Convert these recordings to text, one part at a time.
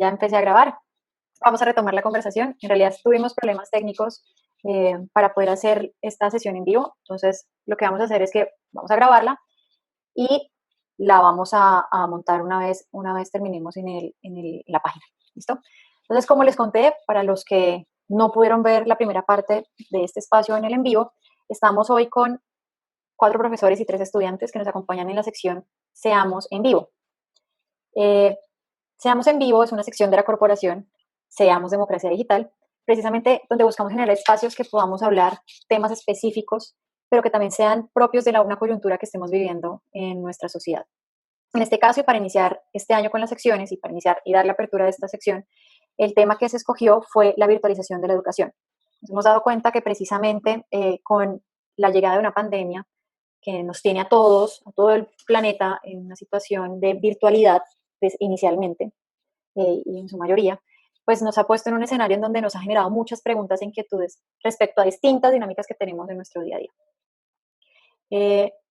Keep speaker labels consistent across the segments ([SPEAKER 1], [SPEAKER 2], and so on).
[SPEAKER 1] ya empecé a grabar. Vamos a retomar la conversación. En realidad tuvimos problemas técnicos para poder hacer esta sesión en vivo. Entonces, lo que vamos a hacer es que vamos a grabarla y la vamos a montar una vez terminemos en la página. ¿Listo? Entonces, como les conté, para los que no pudieron ver la primera parte de este espacio en el en vivo, estamos hoy con 4 profesores y 3 estudiantes que nos acompañan en la sección Seamos en Vivo. Seamos en Vivo es una sección de la corporación Seamos Democracia Digital, precisamente donde buscamos generar espacios que podamos hablar temas específicos, pero que también sean propios de una coyuntura que estemos viviendo en nuestra sociedad. En este caso, y para iniciar este año con las secciones y para iniciar y dar la apertura de esta sección, el tema que se escogió fue la virtualización de la educación. Nos hemos dado cuenta que precisamente con la llegada de una pandemia que nos tiene a todos, a todo el planeta, en una situación de virtualidad, pues, inicialmente, y en su mayoría, pues nos ha puesto en un escenario en donde nos ha generado muchas preguntas e inquietudes respecto a distintas dinámicas que tenemos en nuestro día a día.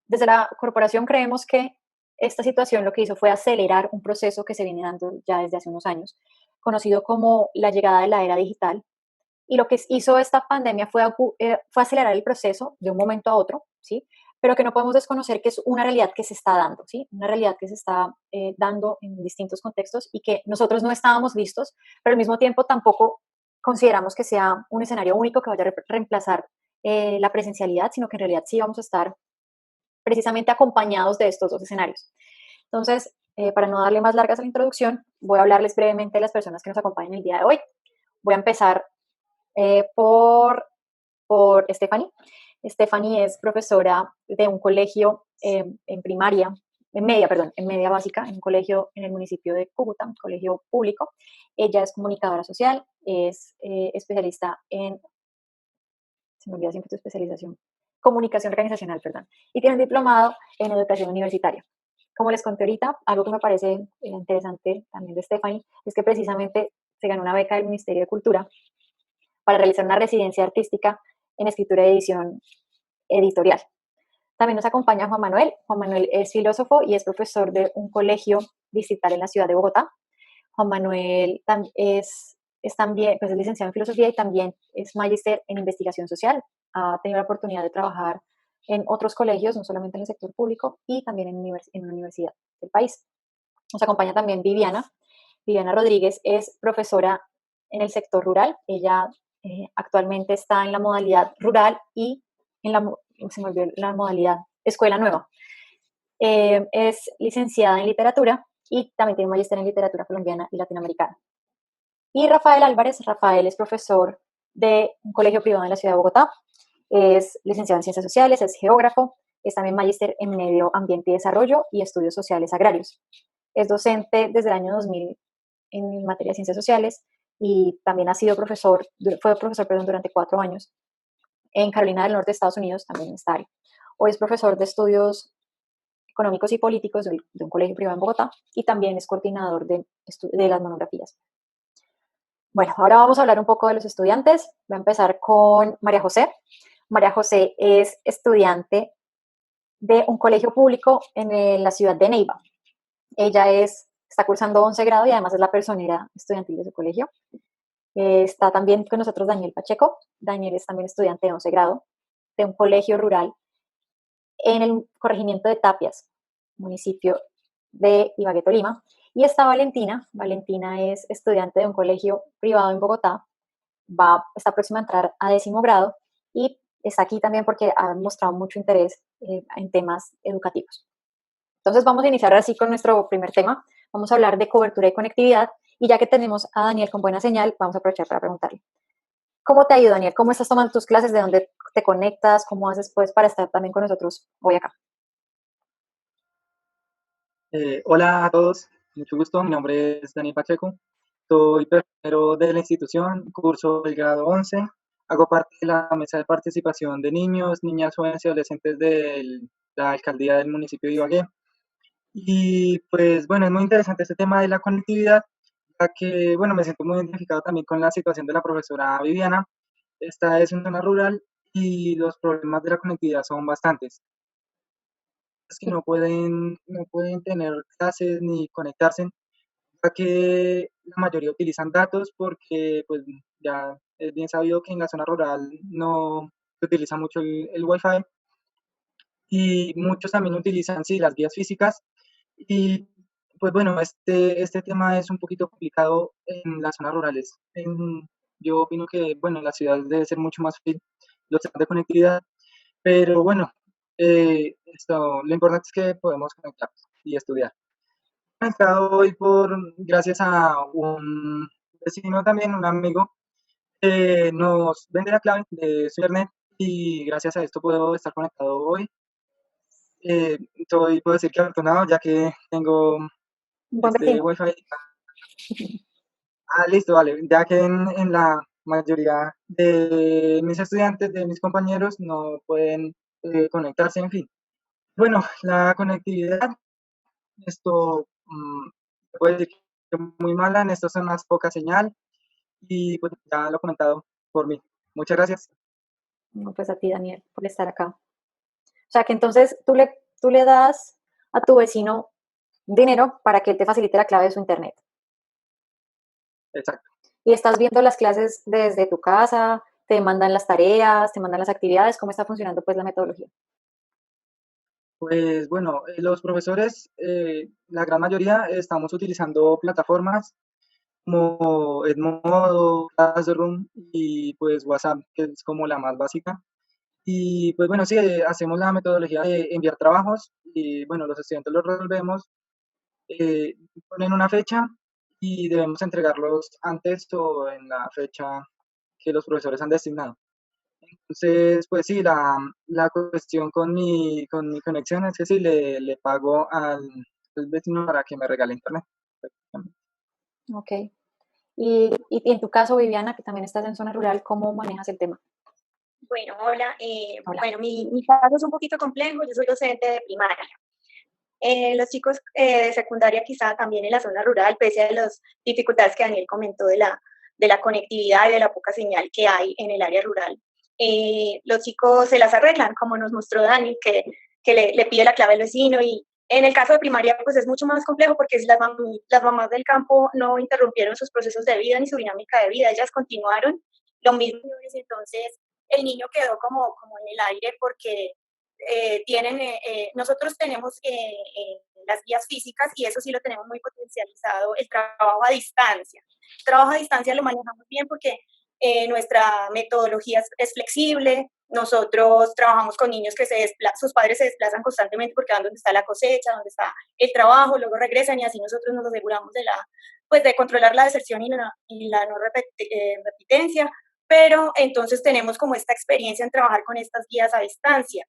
[SPEAKER 1] Desde la corporación creemos que esta situación lo que hizo fue acelerar un proceso que se viene dando ya desde hace unos años, conocido como la llegada de la era digital. Y lo que hizo esta pandemia fue acelerar el proceso de un momento a otro, ¿sí? Pero que no podemos desconocer que es una realidad que se está dando, ¿sí? Una realidad que se está dando en distintos contextos y que nosotros no estábamos listos, pero al mismo tiempo tampoco consideramos que sea un escenario único que vaya a reemplazar la presencialidad, sino que en realidad sí vamos a estar precisamente acompañados de estos dos escenarios. Entonces, para no darle más largas a la introducción, voy a hablarles brevemente de las personas que nos acompañan el día de hoy. Voy a empezar por Stephanie. Stephanie es profesora de un colegio en media básica, en un colegio en el municipio de Cúcuta, un colegio público. Ella es comunicadora social, es especialista se me olvida siempre tu especialización, comunicación organizacional, perdón, y tiene un diplomado en educación universitaria. Como les conté ahorita, algo que me parece interesante también de Stephanie es que precisamente se ganó una beca del Ministerio de Cultura para realizar una residencia artística en escritura y edición editorial. También nos acompaña Juan Manuel. Juan Manuel es filósofo y es profesor de un colegio distrital en la ciudad de Bogotá. Juan Manuel es también pues es licenciado en filosofía y también es magíster en investigación social. Ha tenido la oportunidad de trabajar en otros colegios, no solamente en el sector público, y también en una universidad del país. Nos acompaña también Viviana. Viviana Rodríguez es profesora en el sector rural. Ella actualmente está en la modalidad rural y se me olvidó la modalidad escuela nueva. Es licenciada en literatura y también tiene un magíster en literatura colombiana y latinoamericana. Y Rafael Álvarez. Rafael es profesor de un colegio privado en la ciudad de Bogotá. Es licenciado en ciencias sociales, es geógrafo, es también magíster en medio ambiente y desarrollo y estudios sociales agrarios. Es docente desde el año 2000 en materia de ciencias sociales y también fue profesor durante 4 años en Carolina del Norte, Estados Unidos, también en esta área. Hoy es profesor de estudios económicos y políticos de un colegio privado en Bogotá y también es coordinador de las monografías. Bueno, ahora vamos a hablar un poco de los estudiantes. Voy a empezar con María José. María José es estudiante de un colegio público en la ciudad de Neiva. Ella está cursando 11 grado y además es la personera estudiantil de su colegio. Está también con nosotros Daniel Pacheco. Daniel es también estudiante de 11 grado de un colegio rural en el corregimiento de Tapias, municipio de Ibagué, Tolima. Y está Valentina. Valentina es estudiante de un colegio privado en Bogotá. Está próxima a entrar a 10º grado y está aquí también porque ha mostrado mucho interés en temas educativos. Entonces vamos a iniciar así con nuestro primer tema. Vamos a hablar de cobertura y conectividad. Y ya que tenemos a Daniel con buena señal, vamos a aprovechar para preguntarle. ¿Cómo te ha ido, Daniel? ¿Cómo estás tomando tus clases? ¿De dónde te conectas? ¿Cómo haces pues para estar también con nosotros hoy acá?
[SPEAKER 2] Hola a todos, mucho gusto. Mi nombre es Daniel Pacheco. Soy personero de la institución, curso el grado 11. Hago parte de la mesa de participación de niños, niñas, jóvenes y adolescentes de la alcaldía del municipio de Ibagué. Y pues bueno, es muy interesante este tema de la conectividad, ya que bueno, me siento muy identificado también con la situación de la profesora Viviana. Esta es una zona rural y los problemas de la conectividad son bastantes. Es que no pueden tener clases ni conectarse, ya que la mayoría utilizan datos porque pues ya es bien sabido que en la zona rural no se utiliza mucho el Wi-Fi y muchos también utilizan sí las vías físicas y pues bueno, este tema es un poquito complicado en las zonas rurales. Yo opino que bueno, en la ciudad debe ser mucho más fácil los temas de conectividad, pero bueno, lo importante es que podemos conectarnos y estudiar. He conectado hoy gracias a un vecino también, un amigo, nos vende la clave de su internet y gracias a esto puedo estar conectado hoy. Puedo decir que afortunado ya que tengo
[SPEAKER 1] Un buen
[SPEAKER 2] este
[SPEAKER 1] vecino.
[SPEAKER 2] wifi. Ah, listo, vale. Ya que en la mayoría de mis estudiantes, de mis compañeros, no pueden conectarse, en fin. Bueno, la conectividad, se puede decir que muy mala, en estas zonas poca señal y pues ya lo he comentado por mí. Muchas gracias.
[SPEAKER 1] No, pues a ti, Daniel, por estar acá. O sea, que entonces tú le das a tu vecino dinero para que él te facilite la clave de su internet.
[SPEAKER 2] Exacto.
[SPEAKER 1] Y estás viendo las clases desde tu casa, te mandan las tareas, te mandan las actividades, ¿cómo está funcionando pues la metodología?
[SPEAKER 2] Pues bueno, los profesores, la gran mayoría, estamos utilizando plataformas como Edmodo, Classroom y pues WhatsApp, que es como la más básica. Y pues bueno, sí, hacemos la metodología de enviar trabajos y bueno, los estudiantes los resolvemos, eh, ponen una fecha y debemos entregarlos antes o en la fecha que los profesores han designado. Entonces, pues sí, la cuestión con mi conexión es que sí, le pago al vecino para que me regale internet. Prácticamente.
[SPEAKER 1] Ok. Y en tu caso, Viviana, que también estás en zona rural, ¿cómo manejas el tema?
[SPEAKER 3] Bueno, hola.
[SPEAKER 1] Hola.
[SPEAKER 3] Bueno, mi caso es un poquito complejo. Yo soy docente de primaria. Los chicos de secundaria quizá también en la zona rural, pese a las dificultades que Daniel comentó de la conectividad y de la poca señal que hay en el área rural. Los chicos se las arreglan, como nos mostró Dani, que le pide la clave al vecino. Y en el caso de primaria, pues es mucho más complejo porque las mamás del campo no interrumpieron sus procesos de vida ni su dinámica de vida, ellas continuaron lo mismo. Entonces, el niño quedó como en el aire porque nosotros tenemos las guías físicas y eso sí lo tenemos muy potencializado, el trabajo a distancia. El trabajo a distancia lo manejamos bien porque nuestra metodología es flexible, nosotros trabajamos con niños que sus padres se desplazan constantemente porque van donde está la cosecha, donde está el trabajo, luego regresan y así nosotros nos aseguramos pues de controlar la deserción y la no repitencia, pero entonces tenemos como esta experiencia en trabajar con estas guías a distancia.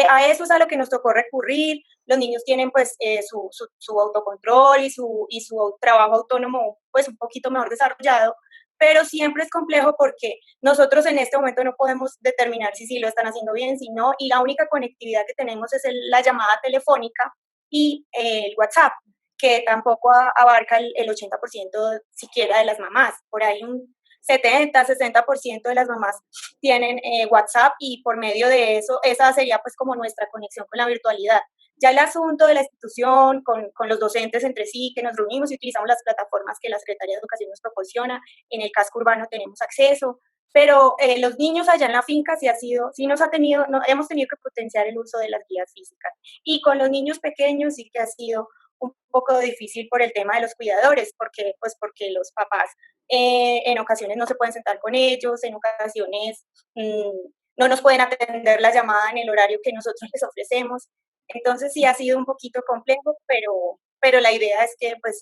[SPEAKER 3] A eso es a lo que nos tocó recurrir. Los niños tienen pues su autocontrol y su trabajo autónomo pues un poquito mejor desarrollado, pero siempre es complejo porque nosotros en este momento no podemos determinar si sí lo están haciendo bien, si no, y la única conectividad que tenemos es la llamada telefónica y el WhatsApp, que tampoco abarca el 80% siquiera de las mamás. Por ahí un 70-60% de las mamás tienen WhatsApp y por medio de eso, esa sería pues como nuestra conexión con la virtualidad. Ya el asunto de la institución, con los docentes entre sí, que nos reunimos y utilizamos las plataformas que la Secretaría de Educación nos proporciona, en el casco urbano tenemos acceso, pero los niños allá en la finca sí nos ha tenido, no, hemos tenido que potenciar el uso de las guías físicas. Y con los niños pequeños sí que ha sido un poco difícil por el tema de los cuidadores, porque los papás en ocasiones no se pueden sentar con ellos, en ocasiones no nos pueden atender la llamada en el horario que nosotros les ofrecemos. Entonces sí ha sido un poquito complejo, pero la idea es que pues,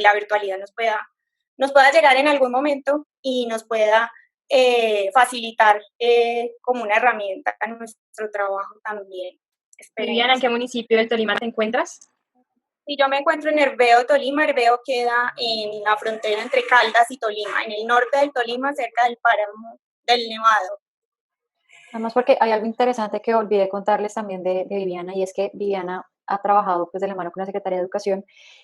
[SPEAKER 3] la virtualidad nos pueda llegar en algún momento y nos pueda facilitar como una herramienta a nuestro trabajo también.
[SPEAKER 4] Viviana, ¿en qué municipio del Tolima te encuentras?
[SPEAKER 3] Y yo me encuentro en Herbeo, Tolima. Herbeo queda en la frontera entre Caldas y Tolima, en el norte del Tolima, cerca del páramo del Nevado.
[SPEAKER 1] Además, porque hay algo interesante que olvidé contarles también de Viviana, y es que Viviana ha trabajado pues de la mano con la Secretaría de Educación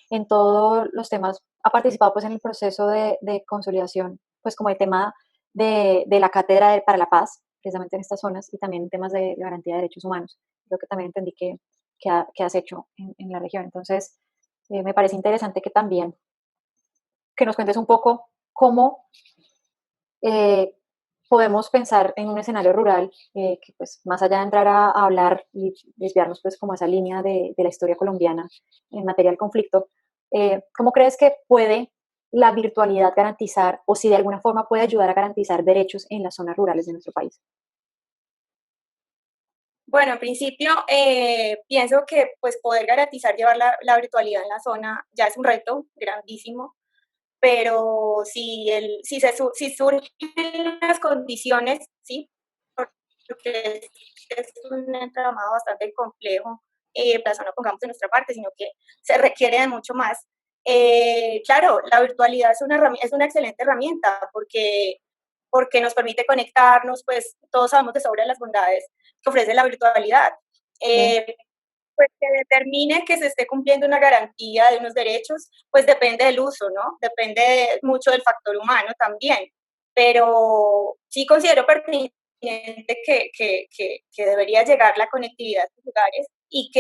[SPEAKER 1] en todos los temas, ha participado pues en el proceso de consolidación, pues como el tema de la cátedra para la paz, precisamente en estas zonas, y también en temas de garantía de derechos humanos. Creo que también entendí que has hecho en la región. Entonces, me parece interesante que también que nos cuentes un poco cómo podemos pensar en un escenario rural que pues más allá de entrar a hablar y desviarnos pues como esa línea de la historia colombiana en materia del conflicto, ¿cómo crees que puede la virtualidad garantizar o si de alguna forma puede ayudar a garantizar derechos en las zonas rurales de nuestro país?
[SPEAKER 3] Bueno, en principio, pienso que pues poder garantizar llevar la virtualidad en la zona ya es un reto grandísimo, pero si surgen las condiciones, sí, porque es un entramado bastante complejo, pues no pongamos de nuestra parte, sino que se requiere de mucho más. Claro, la virtualidad es una excelente herramienta porque nos permite conectarnos, pues todos sabemos de sobra las bondades que ofrece la virtualidad. Pues que determine que se esté cumpliendo una garantía de unos derechos, pues depende del uso, ¿no? Depende mucho del factor humano también. Pero sí considero pertinente que debería llegar la conectividad a estos lugares y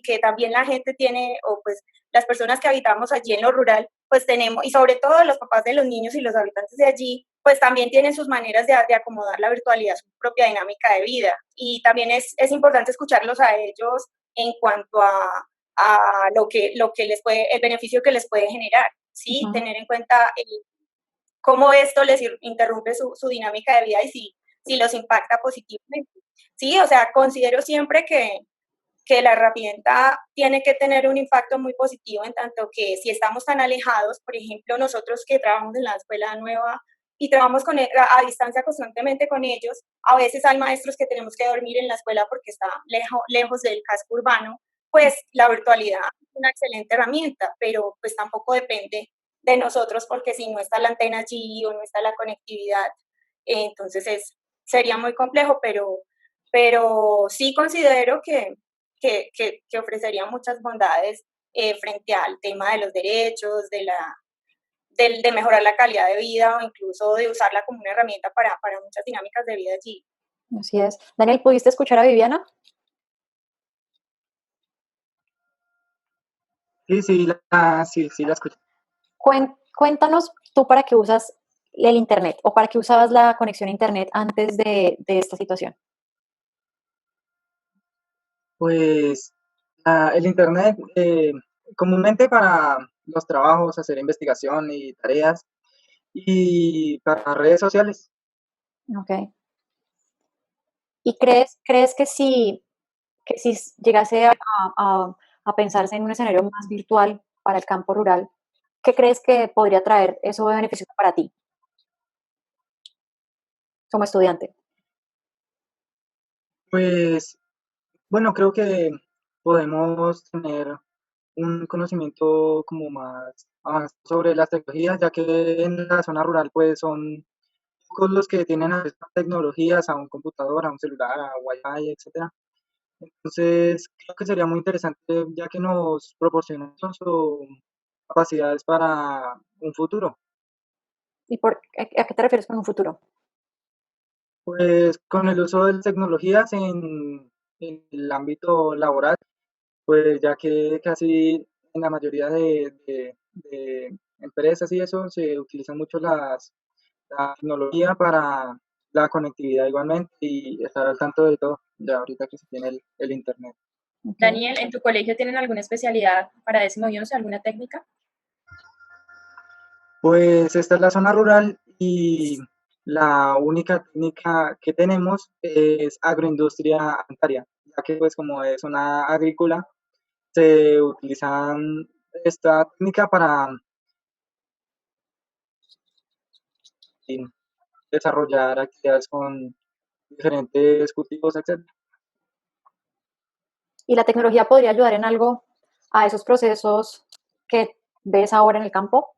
[SPEAKER 3] que también la gente tiene, o pues las personas que habitamos allí en lo rural, pues tenemos, y sobre todo los papás de los niños y los habitantes de allí, pues también tienen sus maneras de acomodar la virtualidad a su propia dinámica de vida. Y también es importante escucharlos a ellos en cuanto a lo que les puede, el beneficio que les puede generar, ¿sí? Tener en cuenta cómo esto les interrumpe su dinámica de vida y si los impacta positivamente. Sí, o sea, considero siempre que la herramienta tiene que tener un impacto muy positivo en tanto que si estamos tan alejados, por ejemplo, nosotros que trabajamos en la escuela nueva y trabajamos a distancia constantemente con ellos, a veces hay maestros que tenemos que dormir en la escuela porque está lejos del casco urbano, pues la virtualidad es una excelente herramienta, pero pues tampoco depende de nosotros porque si no está la antena allí o no está la conectividad, entonces sería muy complejo, pero sí considero que ofrecería muchas bondades frente al tema de los derechos, de mejorar la calidad de vida o incluso de usarla como una herramienta para muchas dinámicas de vida allí.
[SPEAKER 1] Así es. Daniel, ¿pudiste escuchar a Viviana?
[SPEAKER 2] Sí, la escuché.
[SPEAKER 1] Cuéntanos tú para qué usas el Internet o para qué usabas la conexión a Internet antes de esta situación.
[SPEAKER 2] Pues el Internet, comúnmente para los trabajos, hacer investigación y tareas, y para redes sociales.
[SPEAKER 1] Ok. ¿Y crees que si llegase a pensarse en un escenario más virtual para el campo rural, qué crees que podría traer eso de beneficio para ti como estudiante?
[SPEAKER 2] Pues bueno, creo que podemos tener un conocimiento como más avanzado sobre las tecnologías, ya que en la zona rural pues son pocos los que tienen acceso a tecnologías, a un computador, a un celular, a Wi-Fi, etcétera. Entonces, creo que sería muy interesante ya que nos proporciona capacidades para un futuro.
[SPEAKER 1] ¿Y a qué te refieres con un futuro?
[SPEAKER 2] Pues con el uso de las tecnologías en el ámbito laboral, pues ya que casi en la mayoría de empresas y eso se utiliza mucho la tecnología para la conectividad igualmente y estar al tanto de todo, ya ahorita que se tiene el internet.
[SPEAKER 1] Okay.
[SPEAKER 4] Daniel, ¿en tu colegio tienen alguna especialidad para 11, alguna técnica?
[SPEAKER 2] Pues esta es la zona rural y la única técnica que tenemos es agroindustria alimentaria, ya que pues como es una agrícola, se utilizan esta técnica para desarrollar actividades con diferentes cultivos, etc.
[SPEAKER 1] ¿Y la tecnología podría ayudar en algo a esos procesos que ves ahora en el campo?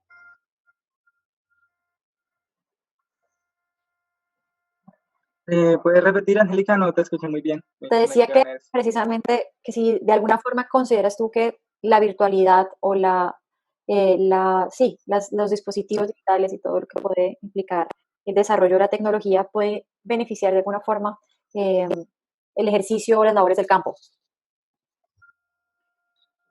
[SPEAKER 2] ¿Puedes repetir, Angélica? No te escuché muy bien.
[SPEAKER 1] Te decía que precisamente que si de alguna forma consideras tú que la virtualidad o los dispositivos digitales y todo lo que puede implicar el desarrollo de la tecnología puede beneficiar de alguna forma el ejercicio o las labores del campo.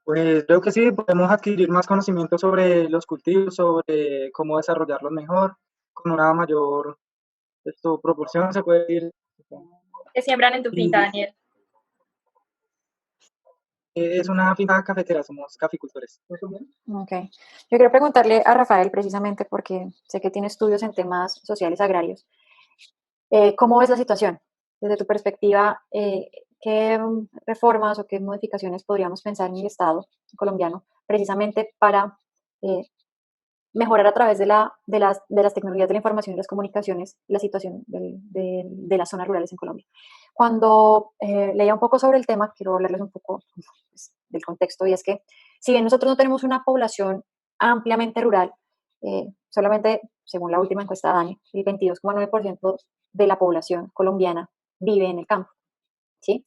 [SPEAKER 2] Pues creo que sí, podemos adquirir más conocimiento sobre los cultivos, sobre cómo desarrollarlos mejor, con una mayor proporción se puede decir.
[SPEAKER 4] ¿Qué siembran en tu finca,
[SPEAKER 2] Y
[SPEAKER 4] Daniel?
[SPEAKER 2] es una finca cafetera, somos caficultores.
[SPEAKER 1] Ok. Yo quiero preguntarle a Rafael precisamente porque sé que tiene estudios en temas sociales agrarios. ¿Cómo ves la situación? Desde tu perspectiva, ¿qué reformas o qué modificaciones podríamos pensar en el Estado colombiano precisamente para eh, mejorar a través de las tecnologías de la información y las comunicaciones la situación de las zonas rurales en Colombia? Cuando leía un poco sobre el tema, quiero hablarles un poco pues, del contexto, y es que si bien nosotros no tenemos una población ampliamente rural, solamente, según la última encuesta de DANE, el 22,9% de la población colombiana vive en el campo, ¿sí?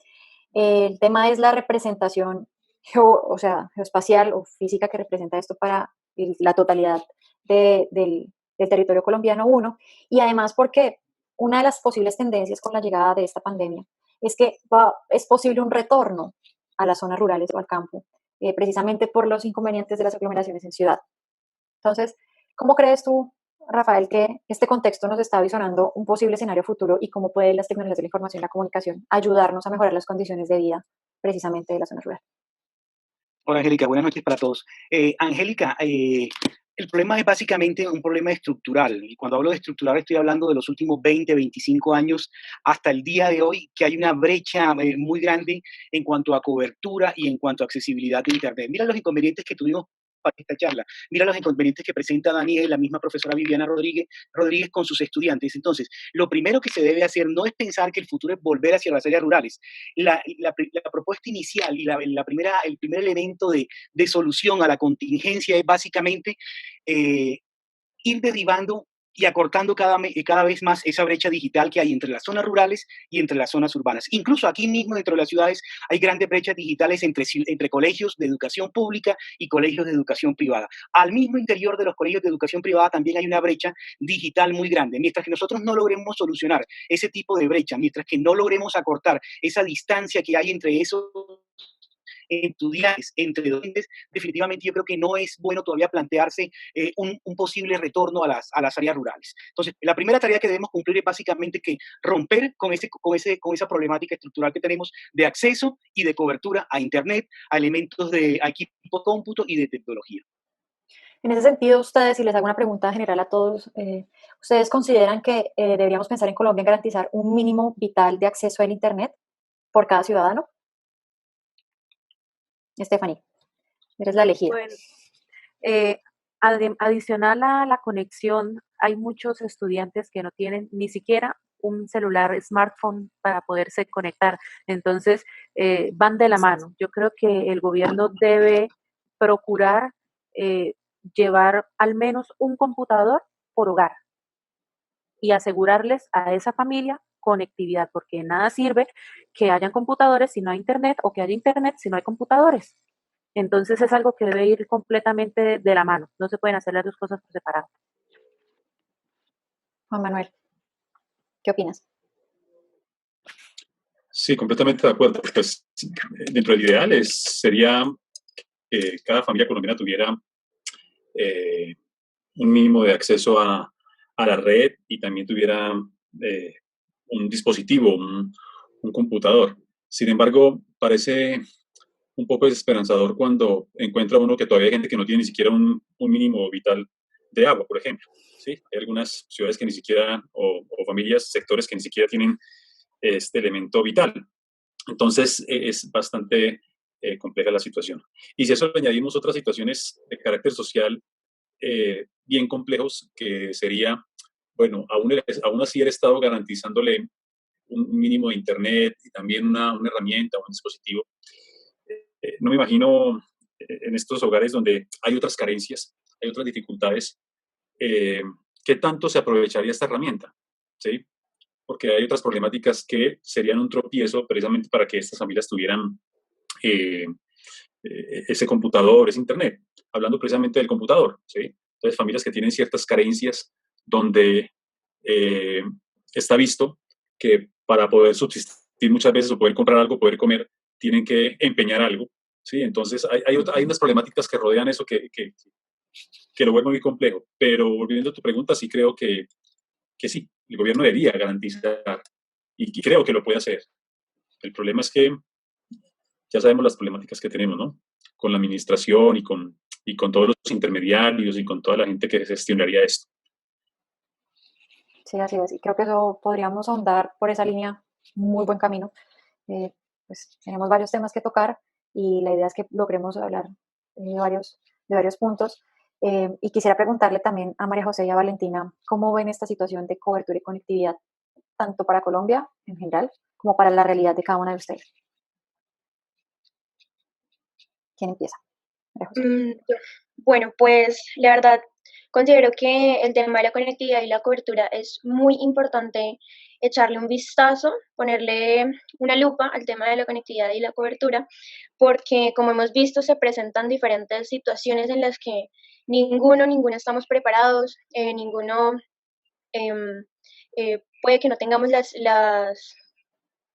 [SPEAKER 1] El tema es la representación o sea, geoespacial o física que representa esto para la totalidad del territorio colombiano, uno, y además porque una de las posibles tendencias con la llegada de esta pandemia es que es posible un retorno a las zonas rurales o al campo, precisamente por los inconvenientes de las aglomeraciones en ciudad. Entonces, ¿cómo crees tú, Rafael, que este contexto nos está visionando un posible escenario futuro y cómo pueden las tecnologías de la información y la comunicación ayudarnos a mejorar las condiciones de vida precisamente de la zona rural?
[SPEAKER 5] Hola, Angélica, buenas noches para todos. Angélica, el problema es básicamente un problema estructural. Y cuando hablo de estructural estoy hablando de los últimos 20, 25 años hasta el día de hoy, que hay una brecha muy grande en cuanto a cobertura y en cuanto a accesibilidad de Internet. Mira los inconvenientes que tuvimos para esta charla. Mira los inconvenientes que presenta Daniel, la misma profesora Viviana Rodríguez con sus estudiantes. Entonces, lo primero que se debe hacer no es pensar que el futuro es volver hacia las áreas rurales. La propuesta inicial y el primer elemento de solución a la contingencia es básicamente ir derribando y acortando cada vez más esa brecha digital que hay entre las zonas rurales y entre las zonas urbanas. Incluso aquí mismo dentro de las ciudades hay grandes brechas digitales entre colegios de educación pública y colegios de educación privada. Al mismo interior de los colegios de educación privada también hay una brecha digital muy grande. Mientras que nosotros no logremos solucionar ese tipo de brecha, mientras que no logremos acortar esa distancia que hay entre esos estudiantes, entre docentes, definitivamente yo creo que no es bueno todavía plantearse un posible retorno a las áreas rurales. Entonces, la primera tarea que debemos cumplir es básicamente que romper con esa problemática estructural que tenemos de acceso y de cobertura a Internet, a elementos de equipo de cómputo y de tecnología.
[SPEAKER 1] En ese sentido, ustedes, y les hago una pregunta general a todos, ¿ustedes consideran que deberíamos pensar en Colombia en garantizar un mínimo vital de acceso al Internet por cada ciudadano? Stephanie, eres la elegida.
[SPEAKER 6] Bueno, adicional a la conexión, hay muchos estudiantes que no tienen ni siquiera un celular smartphone para poderse conectar. Entonces, van de la mano. Yo creo que el gobierno debe procurar llevar al menos un computador por hogar y asegurarles a esa familia conectividad, porque nada sirve que hayan computadores si no hay internet o que haya internet si no hay computadores. Entonces es algo que debe ir completamente de la mano. No se pueden hacer las dos cosas por separado.
[SPEAKER 1] Juan Manuel, ¿qué opinas?
[SPEAKER 7] Sí, completamente de acuerdo. Pues dentro del ideal sería que cada familia colombiana tuviera un mínimo de acceso a la red y también tuviera un dispositivo, un computador. Sin embargo, parece un poco desesperanzador cuando encuentra uno que todavía hay gente que no tiene ni siquiera un mínimo vital de agua, por ejemplo. ¿Sí? Hay algunas ciudades que ni siquiera, o familias, sectores que ni siquiera tienen este elemento vital. Entonces, es bastante compleja la situación. Y si a eso le añadimos otras situaciones de carácter social bien complejos, que sería, bueno, aún así el Estado garantizándole un mínimo de Internet y también una herramienta, un dispositivo. No me imagino en estos hogares donde hay otras carencias, hay otras dificultades, ¿qué tanto se aprovecharía esta herramienta? ¿Sí? Porque hay otras problemáticas que serían un tropiezo precisamente para que estas familias tuvieran ese computador, ese Internet. Hablando precisamente del computador, ¿sí? Entonces, familias que tienen ciertas carencias donde está visto que para poder subsistir muchas veces o poder comprar algo, poder comer, tienen que empeñar algo, ¿sí? Entonces, hay unas problemáticas que rodean eso que lo vuelven muy complejo. Pero volviendo a tu pregunta, sí creo que sí, el gobierno debería garantizar y creo que lo puede hacer. El problema es que ya sabemos las problemáticas que tenemos, ¿no? Con la administración y con todos los intermediarios y con toda la gente que gestionaría esto.
[SPEAKER 1] Sí, así es. Y creo que eso podríamos ahondar por esa línea, muy buen camino. Pues tenemos varios temas que tocar y la idea es que logremos hablar de varios puntos. Y quisiera preguntarle también a María José y a Valentina, ¿cómo ven esta situación de cobertura y conectividad, tanto para Colombia en general, como para la realidad de cada una de ustedes? ¿Quién empieza? María José.
[SPEAKER 8] Bueno, pues la verdad, considero que el tema de la conectividad y la cobertura es muy importante echarle un vistazo, ponerle una lupa al tema de la conectividad y la cobertura, porque como hemos visto se presentan diferentes situaciones en las que ninguno estamos preparados, ninguno puede que no tengamos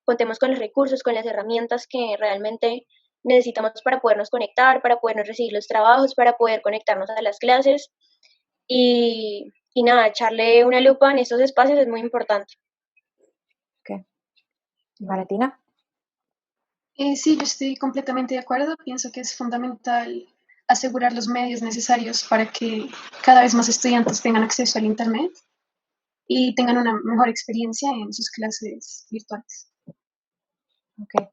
[SPEAKER 8] contemos con los recursos, con las herramientas que realmente necesitamos para podernos conectar, para podernos recibir los trabajos, para poder conectarnos a las clases y nada, echarle una lupa en estos espacios es muy importante.
[SPEAKER 1] Okay. Valentina.
[SPEAKER 9] Sí, yo estoy completamente de acuerdo. Pienso que es fundamental asegurar los medios necesarios para que cada vez más estudiantes tengan acceso al Internet y tengan una mejor experiencia en sus clases virtuales.
[SPEAKER 1] Okay.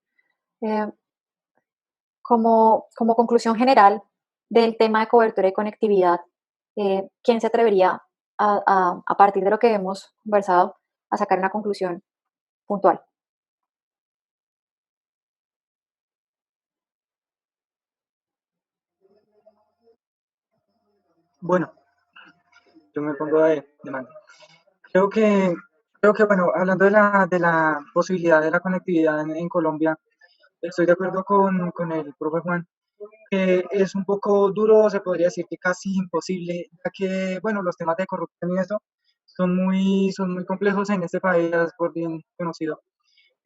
[SPEAKER 1] Como conclusión general del tema de cobertura y conectividad, ¿quién se atrevería a partir de lo que hemos conversado a sacar una conclusión puntual?
[SPEAKER 2] Bueno, yo me pongo de mano. Creo que, bueno, hablando de la posibilidad de la conectividad en Colombia, estoy de acuerdo con el profe Juan, que es un poco duro, se podría decir que casi imposible, ya que, bueno, los temas de corrupción y eso son muy complejos en este país, es por bien conocido.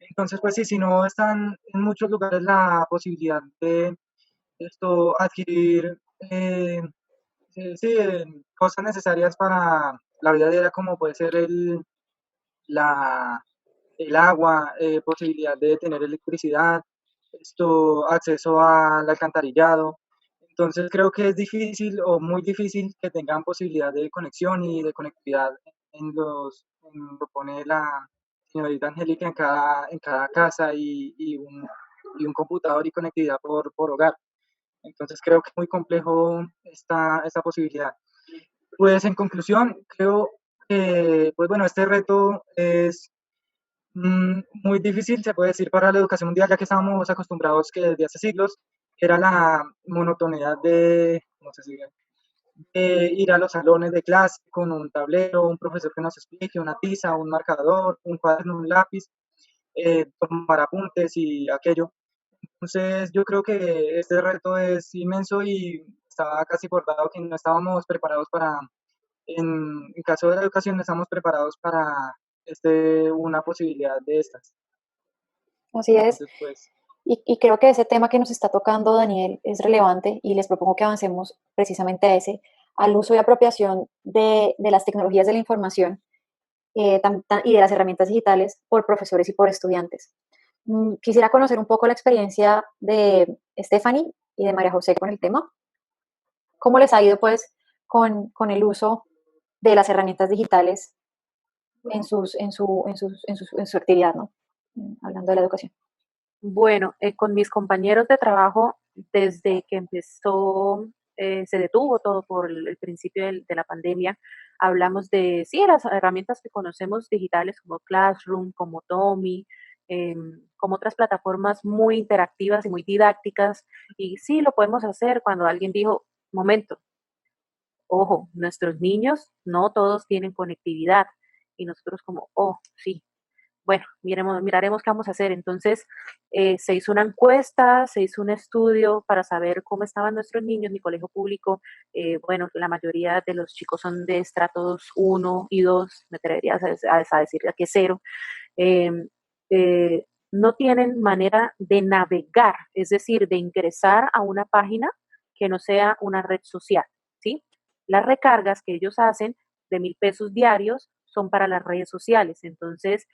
[SPEAKER 2] Entonces, pues sí, si no están en muchos lugares la posibilidad de esto adquirir cosas necesarias para la vida diaria, como puede ser la, el agua, posibilidad de tener electricidad, acceso al alcantarillado. Entonces creo que es difícil o muy difícil que tengan posibilidad de conexión y de conectividad en lo pone la señorita Angélica en cada casa y un computador y conectividad por hogar. Entonces creo que es muy complejo esta posibilidad. Pues en conclusión, creo que pues bueno, este reto es muy difícil, se puede decir, para la educación mundial, ya que estábamos acostumbrados que desde hace siglos era la monotonidad no sé si, de ir a los salones de clase con un tablero, un profesor que nos explique, una tiza, un marcador, un cuaderno, un lápiz, tomar apuntes y aquello. Entonces yo creo que este reto es inmenso y estaba casi por dado que no estábamos preparados en caso de la educación, no estamos preparados para una posibilidad de estas.
[SPEAKER 1] Así es.
[SPEAKER 2] Entonces, pues,
[SPEAKER 1] Y creo que ese tema que nos está tocando Daniel es relevante y les propongo que avancemos precisamente a ese, al uso y apropiación de las tecnologías de la información y de las herramientas digitales por profesores y por estudiantes. Quisiera conocer un poco la experiencia de Stephanie y de María José con el tema. ¿Cómo les ha ido pues con el uso de las herramientas digitales en su actividad, ¿no? Hablando de la educación.
[SPEAKER 6] Bueno, con mis compañeros de trabajo, desde que empezó, se detuvo todo por el principio de la pandemia, hablamos de, sí, las herramientas que conocemos digitales como Classroom, como Tomi, como otras plataformas muy interactivas y muy didácticas, y sí, lo podemos hacer cuando alguien dijo, momento, ojo, nuestros niños no todos tienen conectividad, y nosotros como, oh, sí, bueno, miraremos qué vamos a hacer. Entonces, se hizo una encuesta, se hizo un estudio para saber cómo estaban nuestros niños. Mi colegio público, bueno, la mayoría de los chicos son de estratos 1 y 2, me atrevería a decir que 0. no tienen manera de navegar, es decir, de ingresar a una página que no sea una red social, ¿sí? Las recargas que ellos hacen de 1.000 pesos diarios son para las redes sociales. Entonces,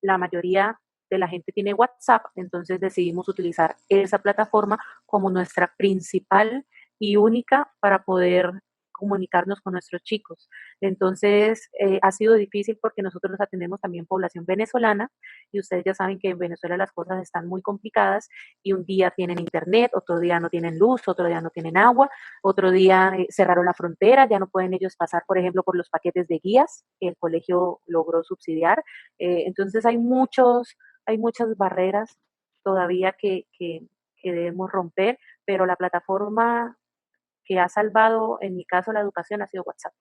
[SPEAKER 6] la mayoría de la gente tiene WhatsApp, entonces decidimos utilizar esa plataforma como nuestra principal y única para poder comunicarnos con nuestros chicos. Entonces, ha sido difícil porque nosotros atendemos también población venezolana y ustedes ya saben que en Venezuela las cosas están muy complicadas y un día tienen internet, otro día no tienen luz, otro día no tienen agua, otro día cerraron la frontera, ya no pueden ellos pasar, por ejemplo, por los paquetes de guías que el colegio logró subsidiar. Entonces, hay muchas barreras todavía que debemos romper, pero la plataforma que ha salvado, en mi caso, la educación ha sido WhatsApp.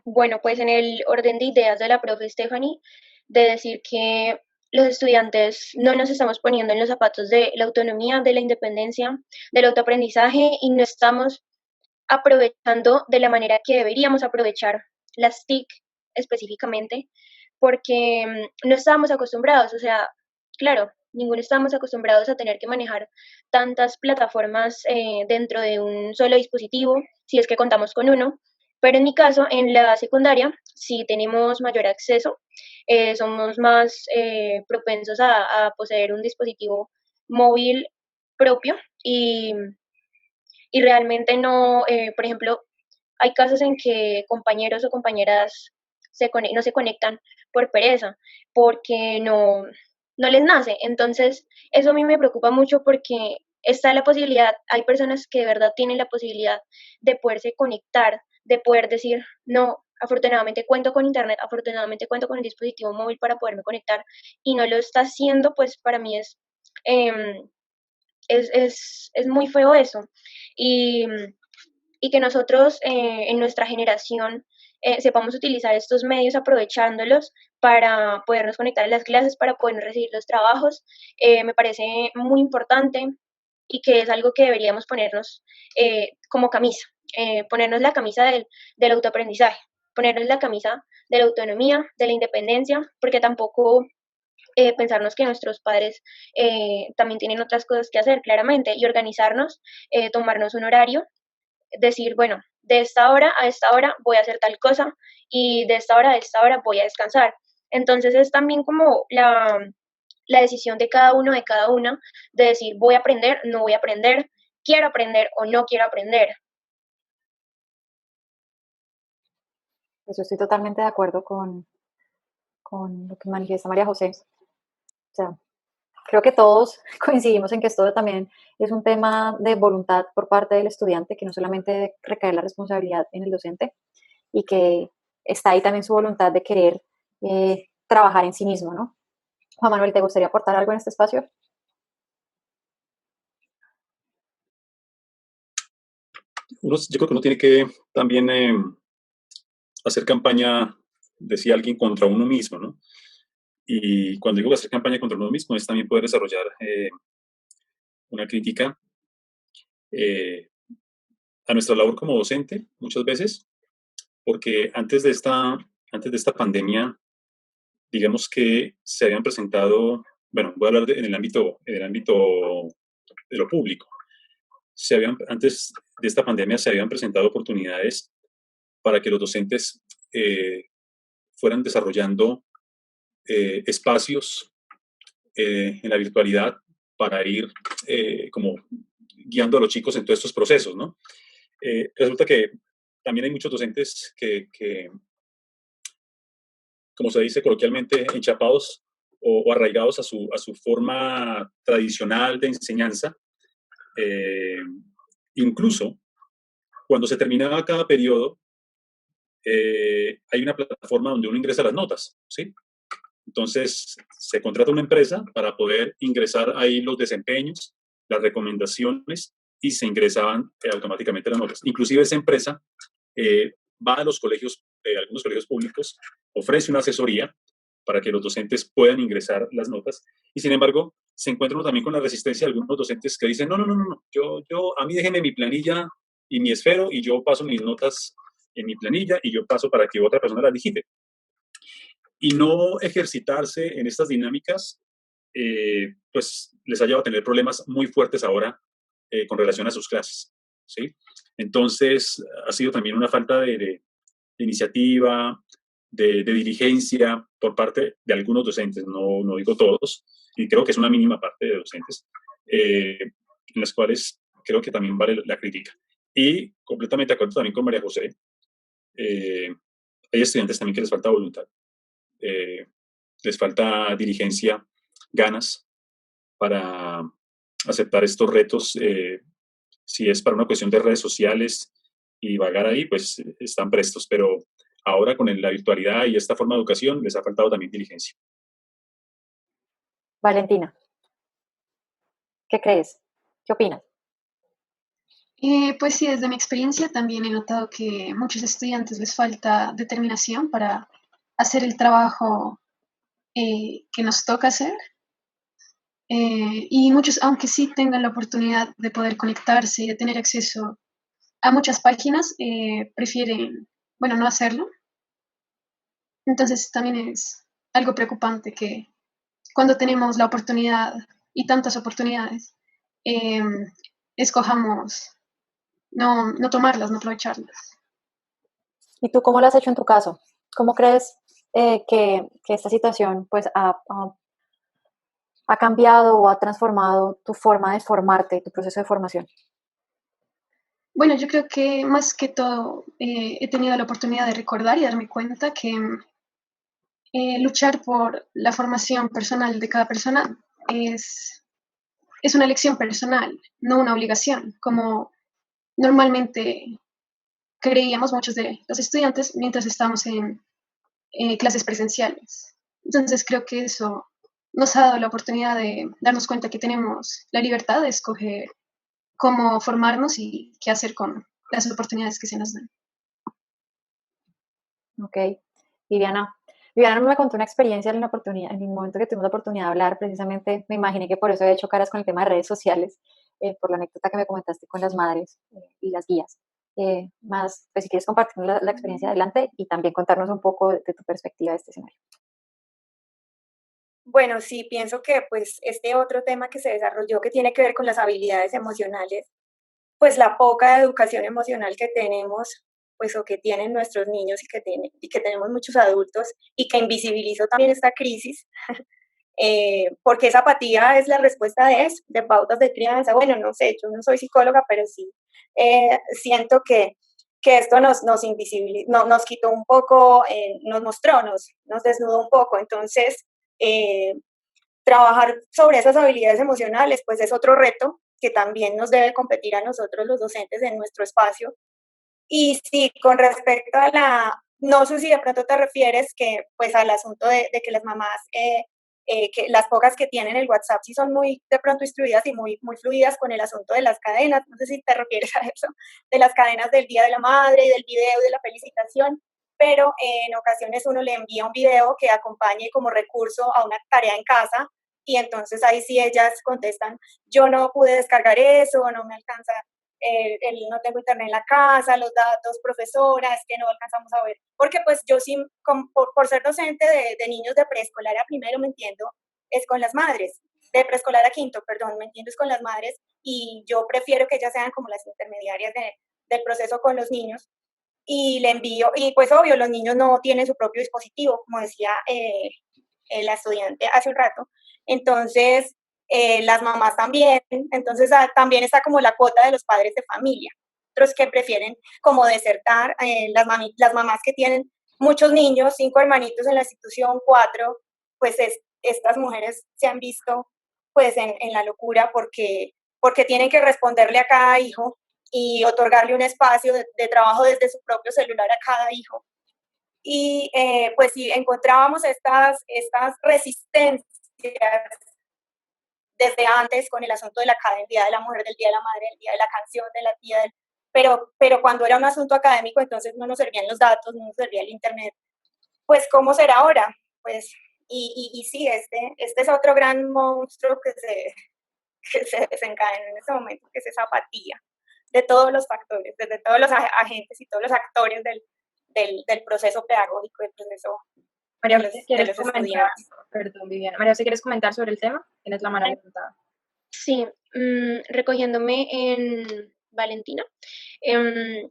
[SPEAKER 8] Bueno, pues en el orden de ideas de la profe Stephanie, de decir que los estudiantes no nos estamos poniendo en los zapatos de la autonomía, de la independencia, del autoaprendizaje y no estamos aprovechando de la manera que deberíamos aprovechar las TIC específicamente, porque no estábamos acostumbrados, o sea, claro, ninguno estábamos acostumbrados a tener que manejar tantas plataformas dentro de un solo dispositivo, si es que contamos con uno, pero en mi caso, en la secundaria, sí tenemos mayor acceso, somos más propensos a poseer un dispositivo móvil propio y realmente no, por ejemplo, hay casos en que compañeros o compañeras no se conectan por pereza, porque no les nace. Entonces, eso a mí me preocupa mucho porque está la posibilidad, hay personas que de verdad tienen la posibilidad de poderse conectar, de poder decir, no, afortunadamente cuento con internet, afortunadamente cuento con el dispositivo móvil para poderme conectar y no lo está haciendo, pues para mí em, es muy feo eso. Y, y que nosotros en nuestra generación sepamos utilizar estos medios aprovechándolos para podernos conectar en las clases, para poder recibir los trabajos, me parece muy importante y que es algo que deberíamos ponernos como camisa, ponernos la camisa del autoaprendizaje, ponernos la camisa de la autonomía, de la independencia, porque tampoco pensarnos que nuestros padres también tienen otras cosas que hacer, claramente, y organizarnos, tomarnos un horario, decir, bueno, de esta hora a esta hora voy a hacer tal cosa y de esta hora a esta hora voy a descansar. Entonces es también como la decisión de cada uno, de cada una, de decir, voy a aprender, no voy a aprender, quiero aprender o no quiero aprender.
[SPEAKER 1] Pues yo estoy totalmente de acuerdo con lo que manifiesta María José. O sea, creo que todos coincidimos en que esto también es un tema de voluntad por parte del estudiante, que no solamente recae la responsabilidad en el docente y que está ahí también su voluntad de querer trabajar en sí mismo, ¿no? Juan Manuel, ¿te gustaría aportar algo en este espacio?
[SPEAKER 7] Yo creo que uno tiene que también hacer campaña, decía alguien, contra uno mismo, ¿no? Y cuando digo hacer campaña contra uno mismo es también poder desarrollar una crítica a nuestra labor como docente, muchas veces, porque antes de esta pandemia, digamos que se habían presentado, bueno, voy a hablar en el ámbito de lo público. Antes de esta pandemia se habían presentado oportunidades para que los docentes fueran desarrollando espacios en la virtualidad para ir como guiando a los chicos en todos estos procesos, ¿no? Resulta que también hay muchos docentes que como se dice coloquialmente, enchapados o arraigados a su forma tradicional de enseñanza. Incluso cuando se terminaba cada periodo, hay una plataforma donde uno ingresa las notas, ¿sí? Entonces, se contrata una empresa para poder ingresar ahí los desempeños, las recomendaciones y se ingresaban automáticamente las notas. Inclusive esa empresa va a los colegios, algunos colegios públicos, ofrece una asesoría para que los docentes puedan ingresar las notas y sin embargo se encuentran también con la resistencia de algunos docentes que dicen no, a mí déjenme mi planilla y mi esfero y yo paso mis notas en mi planilla y yo paso para que otra persona las digite. y no ejercitarse en estas dinámicas, pues les ha llevado a tener problemas muy fuertes ahora con relación a sus clases, ¿sí? Entonces, ha sido también una falta de iniciativa, de diligencia por parte de algunos docentes, no digo todos, y creo que es una mínima parte de docentes, en las cuales creo que también vale la crítica. Y completamente de acuerdo también con María José, hay estudiantes también que les falta voluntad, les falta diligencia, ganas para aceptar estos retos. Si es para una cuestión de redes sociales y vagar ahí, pues están prestos, pero ahora con la virtualidad y esta forma de educación les ha faltado también diligencia.
[SPEAKER 1] Valentina, ¿qué crees? ¿Qué opinas?
[SPEAKER 9] Pues sí, desde mi experiencia también he notado que a muchos estudiantes les falta determinación para hacer el trabajo que nos toca hacer. Y muchos, aunque sí tengan la oportunidad de poder conectarse y de tener acceso a muchas páginas, prefieren, bueno, no hacerlo. Entonces también es algo preocupante que cuando tenemos la oportunidad y tantas oportunidades, eh, escojamos no tomarlas, no aprovecharlas.
[SPEAKER 1] ¿Y tú cómo lo has hecho en tu caso? ¿Cómo crees que esta situación pues, ha cambiado o ha transformado tu forma de formarte, tu proceso de formación?
[SPEAKER 9] Bueno, yo creo que más que todo he tenido la oportunidad de recordar y darme cuenta que luchar por la formación personal de cada persona es una elección personal, no una obligación, como normalmente creíamos muchos de los estudiantes mientras estábamos en clases presenciales. Entonces creo que eso nos ha dado la oportunidad de darnos cuenta que tenemos la libertad de escoger cómo formarnos y qué hacer con las oportunidades que se nos dan.
[SPEAKER 1] Ok. Viviana. Viviana me contó una experiencia en el momento que tuvimos la oportunidad de hablar, precisamente me imaginé que por eso he hecho caras con el tema de redes sociales, por la anécdota que me comentaste con las madres y las guías. Más, pues si quieres compartir la experiencia adelante y también contarnos un poco de tu perspectiva de este escenario.
[SPEAKER 3] Bueno, sí, pienso que pues este otro tema que se desarrolló que tiene que ver con las habilidades emocionales, pues la poca educación emocional que tenemos, pues o que tienen nuestros niños y que tenemos muchos adultos y que invisibilizó también esta crisis, porque esa apatía es la respuesta de eso, de pautas de crianza. Bueno, no sé, yo no soy psicóloga, pero sí siento que esto nos quitó un poco, nos mostró, nos desnudó un poco. Entonces, eh, trabajar sobre esas habilidades emocionales, pues es otro reto que también nos debe competir a nosotros los docentes en nuestro espacio. Y sí, con respecto a no sé si de pronto te refieres que pues al asunto de que las mamás, que las pocas que tienen el WhatsApp sí son muy de pronto instruidas y muy fluidas con el asunto de las cadenas, no sé si te refieres a eso, de las cadenas del Día de la Madre y del video y de la felicitación, pero en ocasiones uno le envía un video que acompañe como recurso a una tarea en casa y entonces ahí sí ellas contestan, yo no pude descargar eso, no me alcanza no tengo internet en la casa, los datos, profesora, es que no alcanzamos a ver. Porque pues yo sí, por ser docente de niños de preescolar a primero, me entiendo, es con las madres, de preescolar a quinto, perdón, me entiendo, es con las madres y yo prefiero que ellas sean como las intermediarias del proceso con los niños y le envío, y pues obvio, los niños no tienen su propio dispositivo, como decía la estudiante hace un rato, entonces las mamás también, entonces también está como la cuota de los padres de familia, otros que prefieren como desertar, las mamás que tienen muchos niños, 5 hermanitos en la institución, 4, pues estas mujeres se han visto pues en la locura porque tienen que responderle a cada hijo y otorgarle un espacio de trabajo desde su propio celular a cada hijo. Y pues si encontrábamos estas resistencias desde antes con el asunto de la cadena, el Día de la Mujer, del Día de la Madre, el Día de la Canción, de la Tía, pero cuando era un asunto académico, entonces no nos servían los datos, no nos servía el Internet. Pues, ¿cómo será ahora? Pues, y sí, este es otro gran monstruo que se desencadena en este momento, que es esa apatía de todos los factores, desde todos los agentes y todos los actores del proceso pedagógico, del proceso
[SPEAKER 4] María
[SPEAKER 3] de
[SPEAKER 4] José,
[SPEAKER 3] de
[SPEAKER 4] ¿quieres
[SPEAKER 3] los
[SPEAKER 4] comentar?
[SPEAKER 3] estudiantes.
[SPEAKER 4] Perdón, Viviana. María José, ¿quieres comentar sobre el tema? Tienes la mano levantada.
[SPEAKER 8] Sí, recogiéndome en Valentina, em,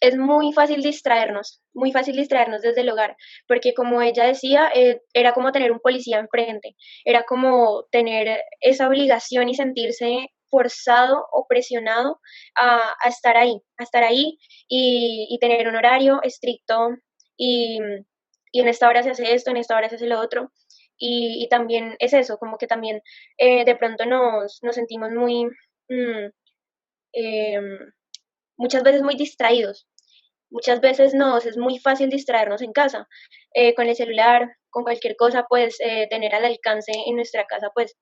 [SPEAKER 8] es muy fácil distraernos desde el hogar, porque como ella decía, era como tener un policía enfrente, era como tener esa obligación y sentirse forzado o presionado a estar ahí y tener un horario estricto y, y en esta hora se hace esto, en esta hora se hace lo otro. Y también es eso, como que también de pronto nos sentimos muy, mm, em, muchas veces muy distraídos. Muchas veces nos es muy fácil distraernos en casa, con el celular, con cualquier cosa, pues tener al alcance en nuestra casa, pues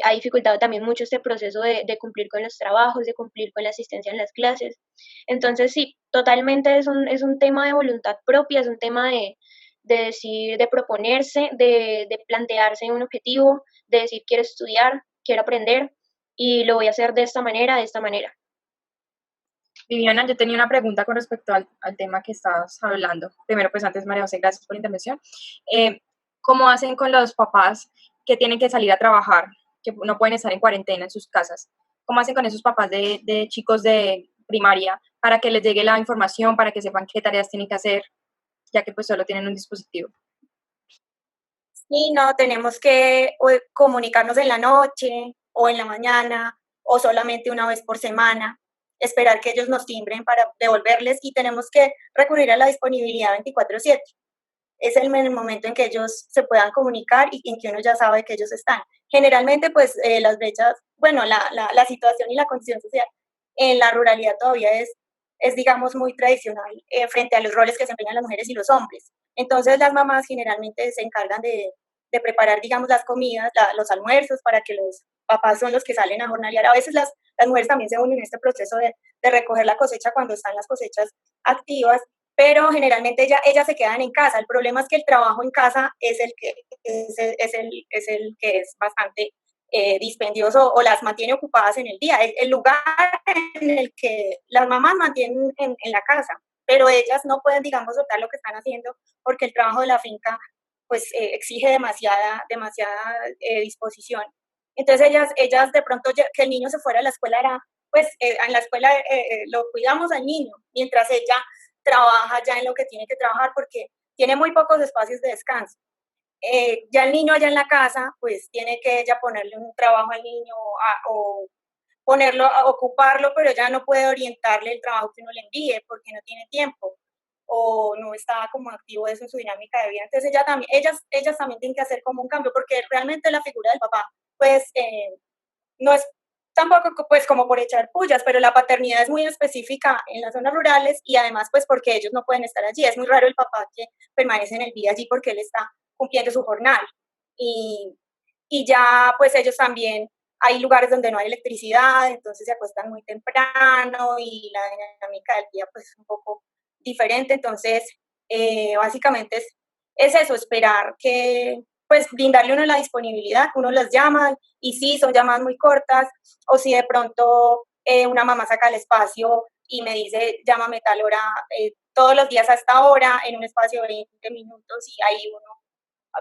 [SPEAKER 8] ha dificultado también mucho este proceso de cumplir con los trabajos, de cumplir con la asistencia en las clases. Entonces sí, totalmente es un tema de voluntad propia, es un tema de decir, de proponerse, de plantearse un objetivo, de decir quiero estudiar, quiero aprender y lo voy a hacer de esta manera, de esta manera.
[SPEAKER 4] Viviana, yo tenía una pregunta con respecto al tema que estabas hablando. Primero, pues antes, María José, gracias por la intervención. ¿Cómo hacen con los papás que tienen que salir a trabajar, que no pueden estar en cuarentena en sus casas? ¿Cómo hacen con esos papás de chicos de primaria para que les llegue la información, para que sepan qué tareas tienen que hacer, ya que pues solo tienen un dispositivo?
[SPEAKER 3] Sí, no, tenemos que comunicarnos en la noche o en la mañana o solamente una vez por semana, esperar que ellos nos timbren para devolverles y tenemos que recurrir a la disponibilidad 24/7. Es el momento en que ellos se puedan comunicar y en que uno ya sabe que ellos están. Generalmente, pues las brechas, bueno, la situación y la condición social en la ruralidad todavía es digamos, muy tradicional frente a los roles que se desempeñan las mujeres y los hombres. Entonces, las mamás generalmente se encargan de preparar, digamos, las comidas, los almuerzos, para que los papás son los que salen a jornalear. A veces las mujeres también se unen en este proceso de recoger la cosecha cuando están las cosechas activas, pero generalmente ellas se quedan en casa. El problema es que el trabajo en casa es el que es bastante dispendioso o las mantiene ocupadas en el día. El lugar en el que las mamás mantienen en la casa, pero ellas no pueden, digamos, soltar lo que están haciendo porque el trabajo de la finca pues exige demasiada disposición. Entonces ellas de pronto que el niño se fuera a la escuela era, pues en la escuela lo cuidamos al niño, mientras ella trabaja ya en lo que tiene que trabajar porque tiene muy pocos espacios de descanso. Ya el niño allá en la casa, pues tiene que ella ponerle un trabajo al niño o ponerlo, a ocuparlo, pero ella no puede orientarle el trabajo que uno le envíe porque no tiene tiempo o no está como activo eso en su dinámica de vida. Entonces ellas también tienen que hacer como un cambio porque realmente la figura del papá, pues no es tampoco pues como por echar pullas, pero la paternidad es muy específica en las zonas rurales y además pues porque ellos no pueden estar allí. Es muy raro el papá que permanece en el día allí porque él está cumpliendo su jornal. Y, y ya pues ellos también, hay lugares donde no hay electricidad, entonces se acuestan muy temprano y la dinámica del día pues es un poco diferente. Entonces básicamente es eso, esperar que pues brindarle uno la disponibilidad, uno las llama y sí, son llamadas muy cortas, o si de pronto una mamá saca el espacio y me dice, llámame tal hora, todos los días a esta hora, en un espacio de 20 minutos, y ahí uno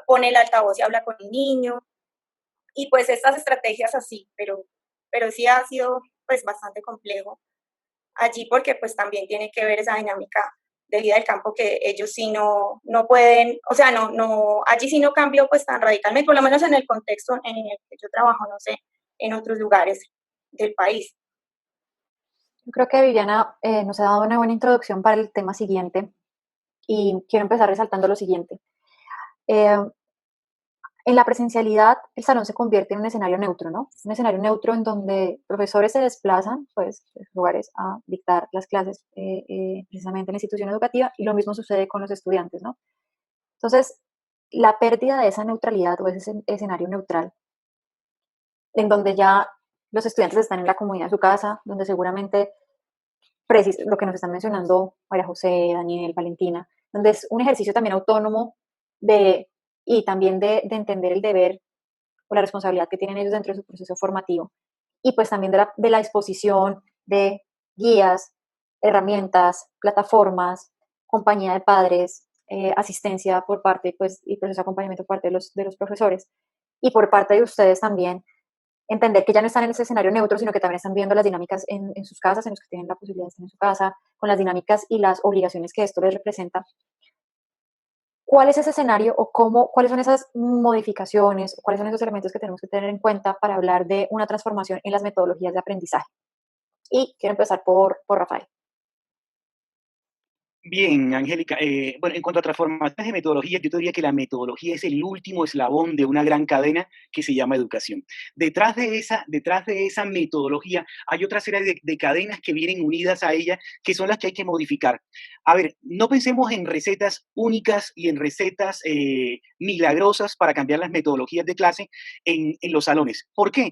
[SPEAKER 3] pone el altavoz y habla con el niño, y pues estas estrategias así, pero sí ha sido pues bastante complejo allí porque pues también tiene que ver esa dinámica de vida del campo que ellos sí no pueden, o sea, allí sí no cambió pues tan radicalmente, por lo menos en el contexto en el que yo trabajo, no sé, en otros lugares del país.
[SPEAKER 1] Yo creo que Viviana nos ha dado una buena introducción para el tema siguiente y quiero empezar resaltando lo siguiente. En la presencialidad, el salón se convierte en un escenario neutro, ¿no? Un escenario neutro en donde profesores se desplazan, pues, de lugares a dictar las clases precisamente en la institución educativa y lo mismo sucede con los estudiantes, ¿no? Entonces, la pérdida de esa neutralidad o ese escenario neutral, en donde ya los estudiantes están en la comodidad de su casa, donde seguramente, lo que nos están mencionando María José, Daniel, Valentina, donde es un ejercicio también autónomo y también de entender el deber o la responsabilidad que tienen ellos dentro de su proceso formativo y pues también de la disposición de guías, herramientas, plataformas, compañía de padres, asistencia por parte, pues, y proceso de acompañamiento por parte de los profesores, y por parte de ustedes también, entender que ya no están en ese escenario neutro, sino que también están viendo las dinámicas en sus casas, en los que tienen la posibilidad de estar en su casa, con las dinámicas y las obligaciones que esto les representa. ¿Cuál es ese escenario o cuáles son esas modificaciones o cuáles son esos elementos que tenemos que tener en cuenta para hablar de una transformación en las metodologías de aprendizaje? Y quiero empezar por Rafael.
[SPEAKER 5] Bien, Angélica. Bueno, en cuanto a transformaciones de metodología, yo te diría que la metodología es el último eslabón de una gran cadena que se llama educación. Detrás de esa metodología hay otra serie de cadenas que vienen unidas a ella, que son las que hay que modificar. A ver, no pensemos en recetas únicas y en recetas milagrosas para cambiar las metodologías de clase en los salones. ¿Por qué?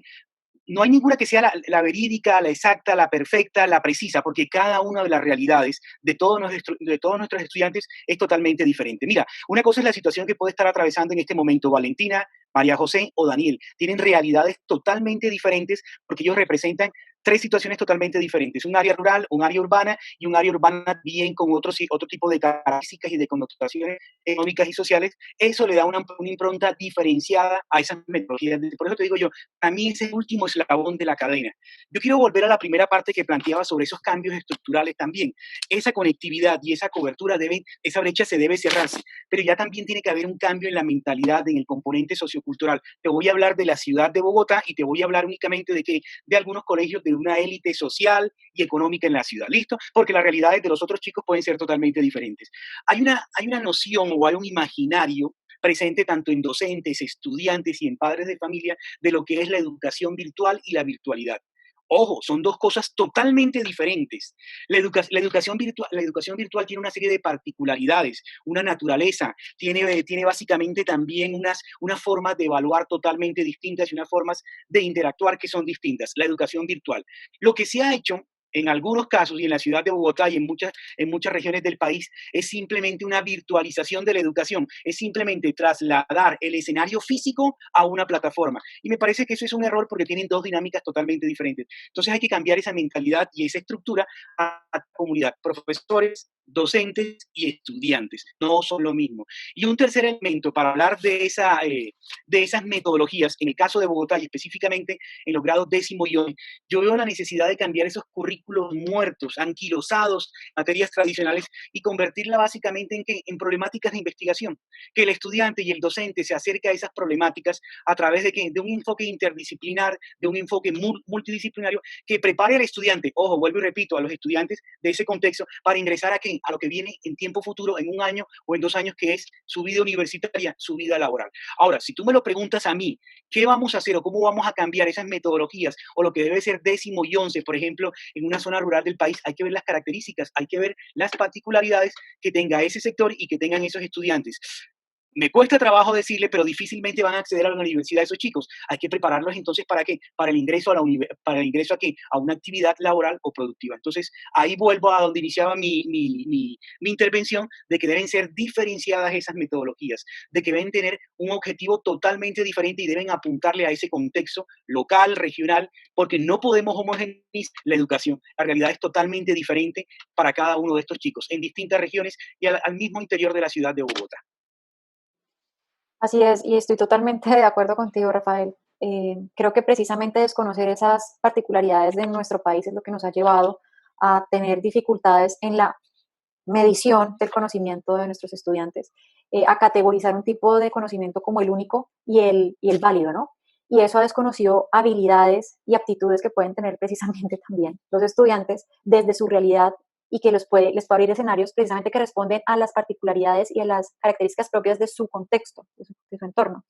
[SPEAKER 5] No hay ninguna que sea la verídica, la exacta, la perfecta, la precisa, porque cada una de las realidades de todos nuestros estudiantes es totalmente diferente. Mira, una cosa es la situación que puede estar atravesando en este momento Valentina, María José o Daniel. Tienen realidades totalmente diferentes porque ellos representan tres situaciones totalmente diferentes: un área rural, un área urbana y un área urbana bien con otro tipo de características y de connotaciones económicas y sociales. Eso le da una impronta diferenciada a esas metodologías. Por eso te digo yo, a mí es el último eslabón de la cadena. Yo quiero volver a la primera parte que planteaba sobre esos cambios estructurales también. Esa conectividad y esa cobertura, esa brecha se debe cerrarse, pero ya también tiene que haber un cambio en la mentalidad, en el componente sociocultural. Te voy a hablar de la ciudad de Bogotá y te voy a hablar únicamente de algunos colegios de una élite social y económica en la ciudad. ¿Listo? Porque las realidades de los otros chicos pueden ser totalmente diferentes. Hay una noción o hay un imaginario presente tanto en docentes, estudiantes y en padres de familia de lo que es la educación virtual y la virtualidad. Ojo, son dos cosas totalmente diferentes. La educación virtual tiene una serie de particularidades, una naturaleza, tiene básicamente también unas formas de evaluar totalmente distintas y unas formas de interactuar que son distintas. La educación virtual. Lo que se ha hecho en algunos casos y en la ciudad de Bogotá y en muchas regiones del país, es simplemente una virtualización de la educación, es simplemente trasladar el escenario físico a una plataforma. Y me parece que eso es un error porque tienen dos dinámicas totalmente diferentes. Entonces hay que cambiar esa mentalidad y esa estructura a la comunidad, profesores, docentes y estudiantes. No son lo mismo. Y un tercer elemento para hablar de esas metodologías, en el caso de Bogotá y específicamente en los grados 10º y 11, yo veo la necesidad de cambiar esos currículos muertos, anquilosados, materias tradicionales, y convertirla básicamente en problemáticas de investigación. Que el estudiante y el docente se acerque a esas problemáticas a través de un enfoque interdisciplinar, de un enfoque multidisciplinario, que prepare al estudiante, ojo, vuelvo y repito, a los estudiantes de ese contexto, para ingresar a lo que viene en tiempo futuro, en un año o en 2 años, que es su vida universitaria, su vida laboral. Ahora, si tú me lo preguntas a mí, ¿qué vamos a hacer o cómo vamos a cambiar esas metodologías o lo que debe ser 10º y 11, por ejemplo, en una zona rural del país? Hay que ver las características, hay que ver las particularidades que tenga ese sector y que tengan esos estudiantes. Me cuesta trabajo decirle, pero difícilmente van a acceder a la universidad esos chicos. Hay que prepararlos entonces ¿para qué? Para el ingreso para el ingreso a qué? A una actividad laboral o productiva. Entonces, ahí vuelvo a donde iniciaba mi intervención, de que deben ser diferenciadas esas metodologías, de que deben tener un objetivo totalmente diferente y deben apuntarle a ese contexto local, regional, porque no podemos homogeneizar la educación. La realidad es totalmente diferente para cada uno de estos chicos en distintas regiones y al mismo interior de la ciudad de Bogotá.
[SPEAKER 1] Así es, y estoy totalmente de acuerdo contigo, Rafael. Creo que precisamente desconocer esas particularidades de nuestro país es lo que nos ha llevado a tener dificultades en la medición del conocimiento de nuestros estudiantes, a categorizar un tipo de conocimiento como el único y el válido, ¿no? Y eso ha desconocido habilidades y aptitudes que pueden tener precisamente también los estudiantes desde su realidad, y que les puede abrir escenarios precisamente que responden a las particularidades y a las características propias de su contexto, de su entorno.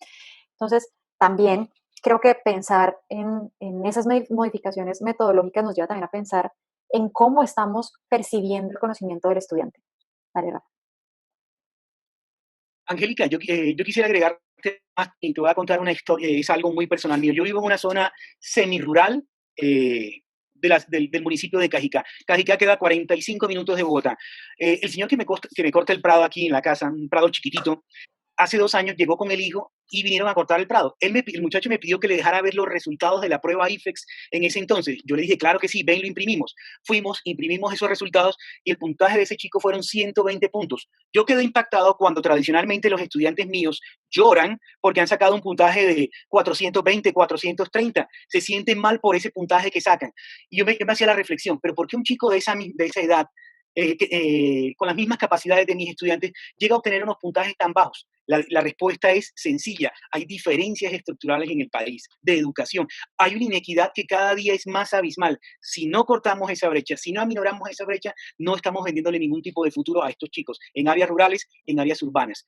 [SPEAKER 1] Entonces, también creo que pensar en esas modificaciones metodológicas nos lleva también a pensar en cómo estamos percibiendo el conocimiento del estudiante. Vale, Rafa.
[SPEAKER 5] Angélica, yo quisiera agregarte más y te voy a contar una historia, es algo muy personal mío. Yo vivo en una zona semirural del municipio de Cajicá. Cajicá queda a 45 minutos de Bogotá. El señor que me corta el prado aquí en la casa, un prado chiquitito, hace 2 años llegó con el hijo y vinieron a cortar el prado. El muchacho me pidió que le dejara ver los resultados de la prueba IFEX en ese entonces. Yo le dije, claro que sí, ven, lo imprimimos. Fuimos, imprimimos esos resultados y el puntaje de ese chico fueron 120 puntos. Yo quedé impactado cuando tradicionalmente los estudiantes míos lloran porque han sacado un puntaje de 420, 430. Se sienten mal por ese puntaje que sacan. Y yo me hacía la reflexión, pero ¿por qué un chico de esa edad, con las mismas capacidades de mis estudiantes, llega a obtener unos puntajes tan bajos? La respuesta es sencilla. Hay diferencias estructurales en el país de educación. Hay una inequidad que cada día es más abismal. Si no cortamos esa brecha, si no aminoramos esa brecha, no estamos vendiéndole ningún tipo de futuro a estos chicos en áreas rurales, en áreas urbanas.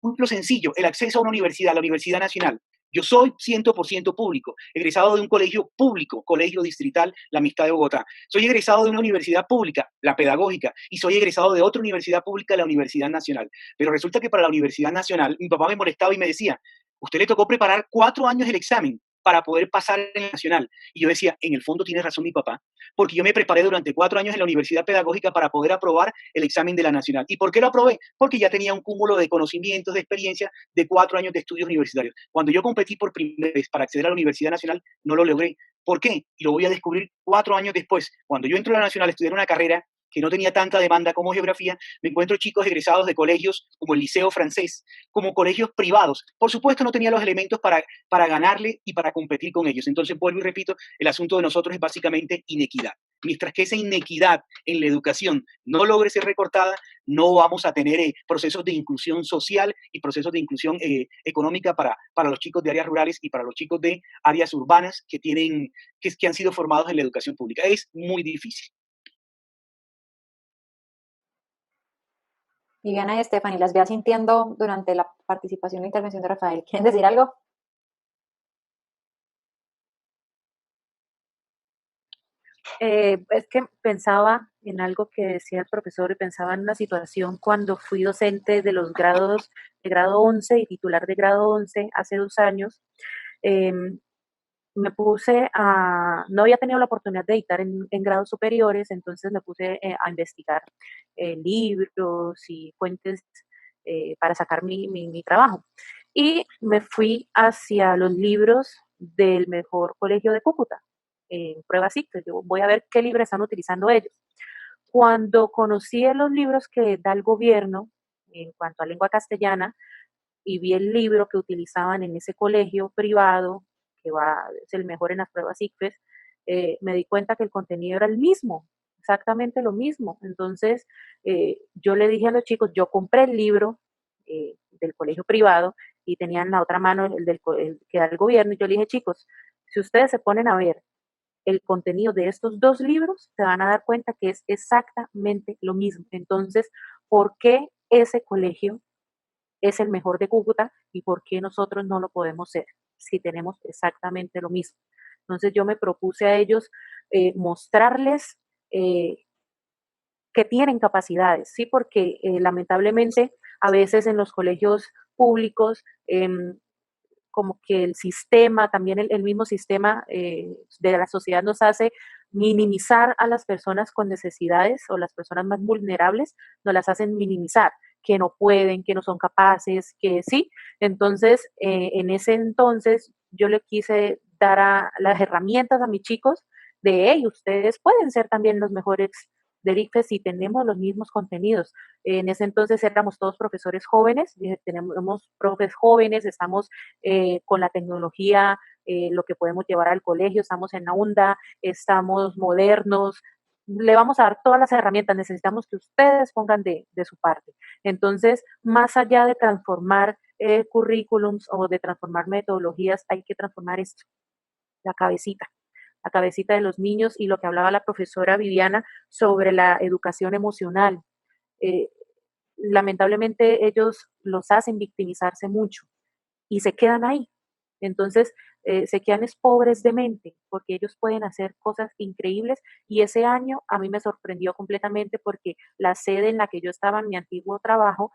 [SPEAKER 5] Un ejemplo sencillo, el acceso a una universidad, la Universidad Nacional. Yo soy 100% público, egresado de un colegio público, Colegio Distrital La Amistad de Bogotá. Soy egresado de una universidad pública, la Pedagógica, y soy egresado de otra universidad pública, la Universidad Nacional. Pero resulta que para la Universidad Nacional, mi papá me molestaba y me decía, usted le tocó preparar 4 años el examen para poder pasar en el Nacional. Y yo decía, en el fondo tiene razón mi papá, porque yo me preparé durante 4 años en la Universidad Pedagógica para poder aprobar el examen de la Nacional. ¿Y por qué lo aprobé? Porque ya tenía un cúmulo de conocimientos, de experiencia de 4 años de estudios universitarios. Cuando yo competí por primera vez para acceder a la Universidad Nacional, no lo logré. ¿Por qué? Y lo voy a descubrir 4 años después. Cuando yo entro a la Nacional a estudiar una carrera que no tenía tanta demanda como geografía, me encuentro chicos egresados de colegios como el Liceo Francés, como colegios privados. Por supuesto, no tenía los elementos para ganarle y para competir con ellos. Entonces, vuelvo y repito, el asunto de nosotros es básicamente inequidad. Mientras que esa inequidad en la educación no logre ser recortada, no vamos a tener procesos de inclusión social y procesos de inclusión económica para los chicos de áreas rurales y para los chicos de áreas urbanas que han sido formados en la educación pública. Es muy difícil.
[SPEAKER 1] Viviana y Stephanie, las vea sintiendo durante la participación e intervención de Rafael. ¿Quieren decir algo?
[SPEAKER 6] Es que pensaba en algo que decía el profesor y pensaba en una situación cuando fui docente de los grados de grado 11 y titular de grado 11 hace 2 años. Me puse no había tenido la oportunidad de dictar en grados superiores, entonces me puse a investigar libros y fuentes para sacar mi trabajo. Y me fui hacia los libros del mejor colegio de Cúcuta, pruebas ICFES. Yo voy a ver qué libros están utilizando ellos. Cuando conocí los libros que da el gobierno en cuanto a lengua castellana y vi el libro que utilizaban en ese colegio privado, que es el mejor en las pruebas ICFES, me di cuenta que el contenido era el mismo, exactamente lo mismo. Entonces, yo le dije a los chicos, yo compré el libro del colegio privado y tenían en la otra mano el que da el gobierno, y yo le dije, chicos, si ustedes se ponen a ver el contenido de estos 2 libros, se van a dar cuenta que es exactamente lo mismo. Entonces, ¿por qué ese colegio es el mejor de Cúcuta y por qué nosotros no lo podemos ser si tenemos exactamente lo mismo? Entonces yo me propuse a ellos mostrarles que tienen capacidades, ¿sí? Porque lamentablemente a veces en los colegios públicos como que el sistema, también el mismo sistema de la sociedad nos hace minimizar a las personas con necesidades o las personas más vulnerables, nos las hacen minimizar, que no pueden, que no son capaces, que sí. Entonces, en ese entonces yo le quise dar las herramientas a mis chicos de, hey, ustedes pueden ser también los mejores del ICFES si tenemos los mismos contenidos. En ese entonces éramos todos profesores jóvenes, tenemos profes jóvenes, estamos con la tecnología, lo que podemos llevar al colegio, estamos en la onda, estamos modernos, le vamos a dar todas las herramientas, necesitamos que ustedes pongan de su parte. Entonces, más allá de transformar currículums o de transformar metodologías, hay que transformar esto, la cabecita de los niños y lo que hablaba la profesora Viviana sobre la educación emocional. Eh, Lamentablemente ellos los hacen victimizarse mucho y se quedan ahí. Entonces, se quedan pobres de mente porque ellos pueden hacer cosas increíbles y ese año a mí me sorprendió completamente porque la sede en la que yo estaba en mi antiguo trabajo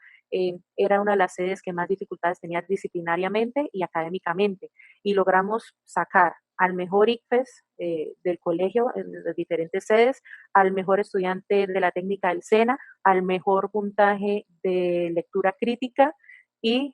[SPEAKER 6] era una de las sedes que más dificultades tenía disciplinariamente y académicamente y logramos sacar al mejor ICFES del colegio en las diferentes sedes, al mejor estudiante de la técnica del SENA, al mejor puntaje de lectura crítica y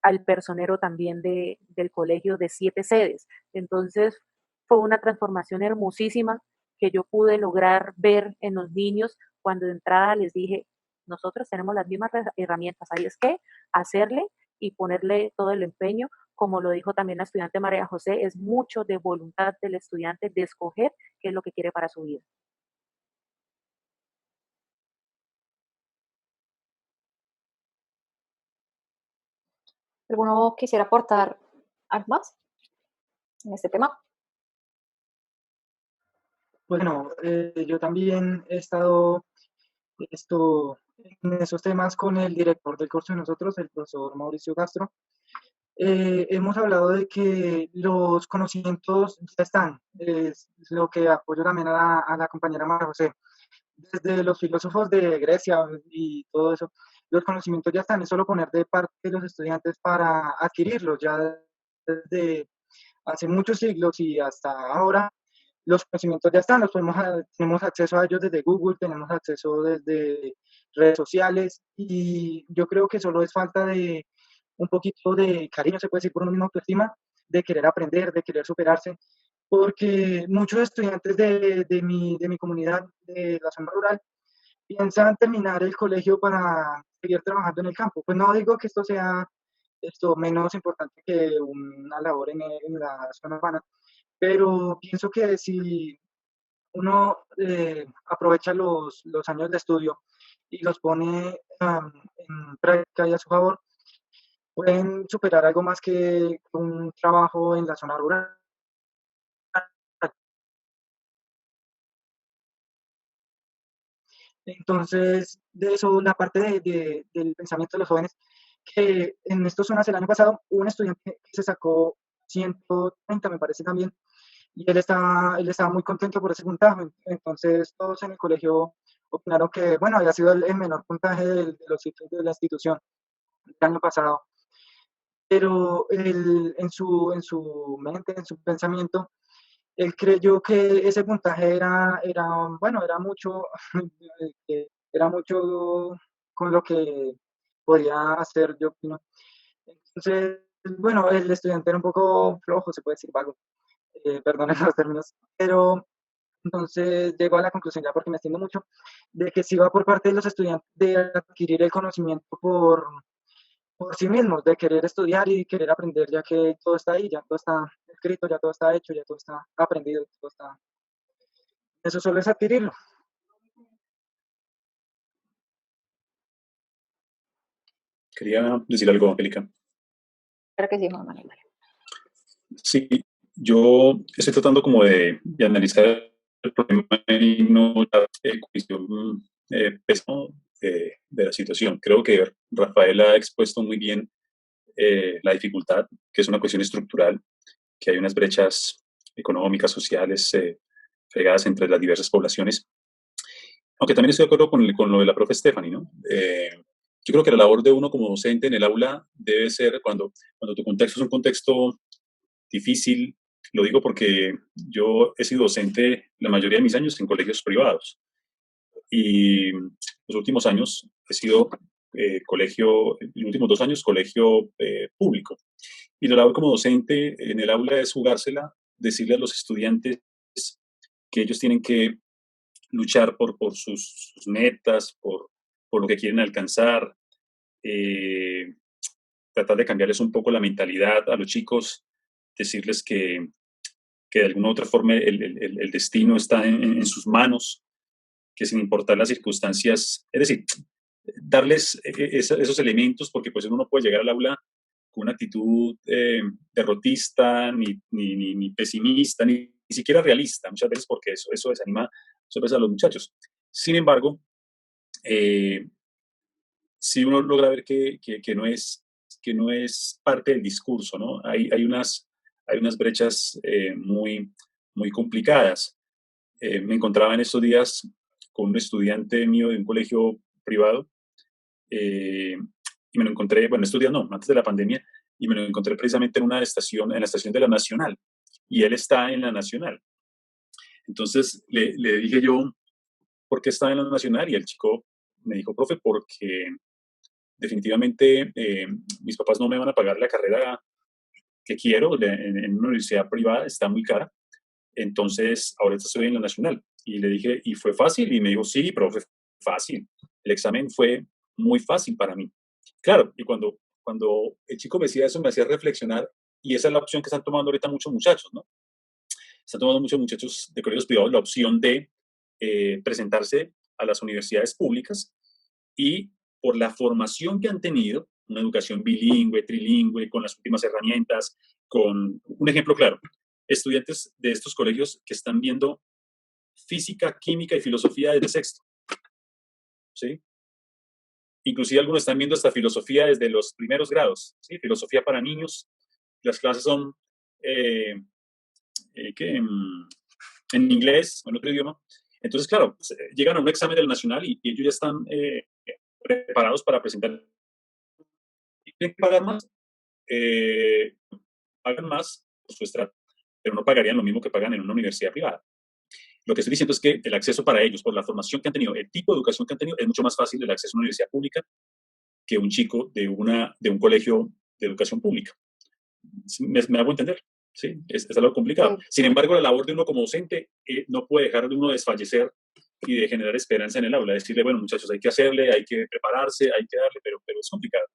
[SPEAKER 6] al personero también del colegio de 7 sedes. Entonces fue una transformación hermosísima que yo pude lograr ver en los niños cuando de entrada les dije, nosotros tenemos las mismas herramientas, ahí es que hacerle y ponerle todo el empeño, como lo dijo también la estudiante María José, es mucho de voluntad del estudiante de escoger qué es lo que quiere para su vida.
[SPEAKER 1] ¿Alguno quisiera aportar algo más en este tema?
[SPEAKER 2] Bueno, yo también he estado en esos temas con el director del curso de nosotros, el profesor Mauricio Castro. Hemos hablado de que los conocimientos ya están, es lo que apoyo también a la compañera María José. Desde los filósofos de Grecia y todo eso, los conocimientos ya están, es solo poner de parte de los estudiantes para adquirirlos. Ya desde hace muchos siglos y hasta ahora, los conocimientos ya están, tenemos acceso a ellos desde Google, tenemos acceso desde redes sociales y yo creo que solo es falta de un poquito de cariño, se puede decir, por una misma autoestima, de querer aprender, de querer superarse, porque muchos estudiantes de mi comunidad, de la zona rural, piensan terminar el colegio para seguir trabajando en el campo. Pues no digo que esto sea menos importante que una labor en la zona urbana, pero pienso que si uno aprovecha los años de estudio y los pone en práctica y a su favor, pueden superar algo más que un trabajo en la zona rural. Entonces, de eso, la parte del pensamiento de los jóvenes, que en estos zonas el año pasado hubo un estudiante que se sacó 130, me parece también, y él estaba muy contento por ese puntaje. Entonces, todos en el colegio opinaron que, bueno, había sido el menor puntaje de los ciclos de la institución el año pasado. Pero él, en su mente, en su pensamiento, él creyó que ese puntaje bueno, era mucho, era mucho con lo que podía hacer, yo opino. Entonces, bueno, el estudiante era un poco flojo, se puede decir vago, perdonen los términos, pero entonces llego a la conclusión, ya porque me extiendo mucho, de que si va por parte de los estudiantes de adquirir el conocimiento por sí mismos, de querer estudiar y querer aprender, ya que todo está ahí, ya todo está escrito, ya todo está hecho, ya todo está aprendido, todo está. Eso solo es adquirirlo.
[SPEAKER 7] Quería decir algo, Angélica.
[SPEAKER 1] Creo que sí, Juan Manuel.
[SPEAKER 7] Sí, yo estoy tratando como de analizar el problema y no la cuestión pesada de la situación. Creo que Rafael ha expuesto muy bien la dificultad, que es una cuestión estructural, que hay unas brechas económicas, sociales, fregadas entre las diversas poblaciones. Aunque también estoy de acuerdo con lo de la profe Stephanie, ¿no? Yo creo que la labor de uno como docente en el aula debe ser cuando tu contexto es un contexto difícil. Lo digo porque yo he sido docente la mayoría de mis años en colegios privados y los últimos años he sido los últimos 2 años colegio público. Y la labor como docente en el aula es jugársela, decirle a los estudiantes que ellos tienen que luchar por sus metas, por lo que quieren alcanzar, eh, tratar de cambiarles un poco la mentalidad a los chicos, decirles que de alguna u otra forma el destino está en sus manos, que sin importar las circunstancias, es decir, darles esos elementos, porque pues uno no puede llegar al aula con una actitud derrotista, ni pesimista, ni siquiera realista, muchas veces porque eso desanima muchas veces a los muchachos. Sin embargo, si uno logra ver que no es parte del discurso, ¿no? Hay unas brechas muy complicadas. Me encontraba en estos días con un estudiante mío de un colegio privado y me lo encontré, bueno, estos días no, antes de la pandemia, y me lo encontré precisamente en la estación de la Nacional, y él está en la Nacional. Entonces le dije yo, ¿por qué está en la Nacional? Y el chico me dijo, profe, porque definitivamente mis papás no me van a pagar la carrera que quiero en una universidad privada, está muy cara. Entonces, ahorita estoy en la nacional. Y le dije, ¿y fue fácil? Y me dijo, sí, profe, fácil. El examen fue muy fácil para mí. Claro, y cuando el chico me decía eso, me hacía reflexionar, y esa es la opción que están tomando ahorita muchos muchachos, ¿no? Están tomando muchos muchachos de colegios privados la opción de presentarse a las universidades públicas y por la formación que han tenido, una educación bilingüe, trilingüe, con las últimas herramientas, con un ejemplo claro, estudiantes de estos colegios que están viendo física, química y filosofía desde sexto, ¿sí? Inclusive algunos están viendo hasta filosofía desde los primeros grados, ¿sí? Filosofía para niños. Las clases son en inglés o en otro idioma. Entonces, claro, pues, llegan a un examen del nacional y ellos ya están preparados para presentar. ¿Tienen que pagar más? Pagan más por su estrato, pero no pagarían lo mismo que pagan en una universidad privada. Lo que estoy diciendo es que el acceso para ellos, por la formación que han tenido, el tipo de educación que han tenido, es mucho más fácil el acceso a una universidad pública que un chico de un colegio de educación pública. ¿Me hago entender? Sí, es algo complicado.
[SPEAKER 1] Sí.
[SPEAKER 7] Sin embargo, la labor de uno como docente no puede dejar de uno desfallecer y de generar esperanza en el aula. Decirle, bueno, muchachos, hay que hacerle, hay que prepararse, hay que darle, pero es complicado.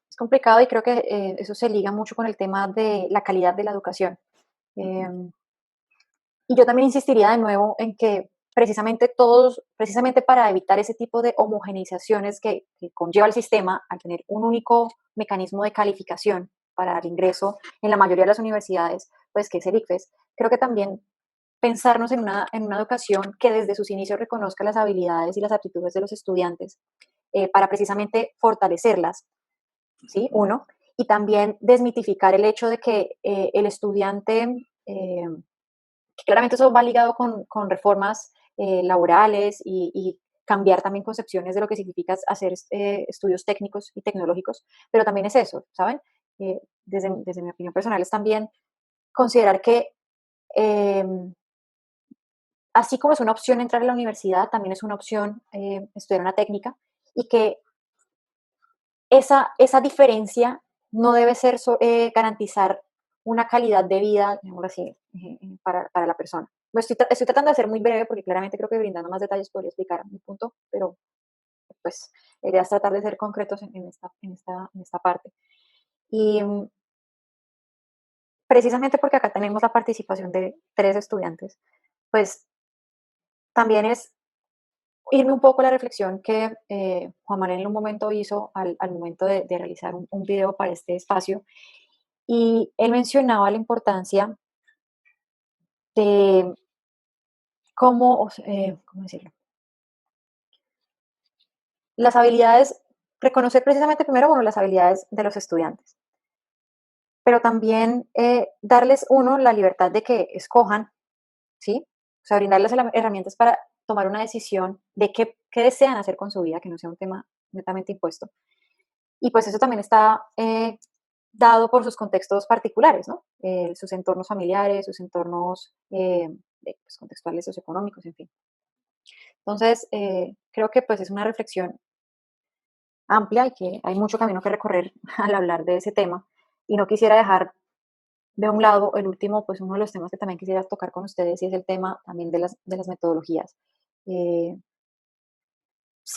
[SPEAKER 1] Es complicado y creo que eso se liga mucho con el tema de la calidad de la educación. Y yo también insistiría de nuevo en que precisamente para evitar ese tipo de homogeneizaciones que conlleva el sistema al tener un único mecanismo de calificación para el ingreso en la mayoría de las universidades, pues que es el ICFES, creo que también pensarnos en una educación que desde sus inicios reconozca las habilidades y las aptitudes de los estudiantes para precisamente fortalecerlas, ¿sí? Uno, y también desmitificar el hecho de que el estudiante, claramente eso va ligado con reformas laborales y cambiar también concepciones de lo que significa hacer estudios técnicos y tecnológicos, pero también es eso, ¿saben? Desde mi opinión personal es también considerar que así como es una opción entrar a la universidad, también es una opción estudiar una técnica y que esa diferencia no debe ser garantizar una calidad de vida, digámoslo así, para la persona. Estoy tratando de ser muy breve porque claramente creo que brindando más detalles podría explicar mi punto, pero pues la idea es tratar de ser concretos en esta parte. Y precisamente porque acá tenemos la participación de 3 estudiantes, pues también es irme un poco a la reflexión que Juan Manuel en un momento hizo al momento de realizar un video para este espacio, y él mencionaba la importancia de cómo decirlo, las habilidades, reconocer precisamente primero, bueno, las habilidades de los estudiantes, pero también darles la libertad de que escojan, ¿sí? O sea, brindarles herramientas para tomar una decisión de qué desean hacer con su vida, que no sea un tema netamente impuesto. Y pues eso también está dado por sus contextos particulares, ¿no? Sus entornos familiares, sus entornos pues, contextuales, socioeconómicos, en fin. Entonces, creo que pues es una reflexión amplia y que hay mucho camino que recorrer al hablar de ese tema. Y no quisiera dejar de un lado el último, pues uno de los temas que también quisiera tocar con ustedes, y es el tema también de las metodologías. Si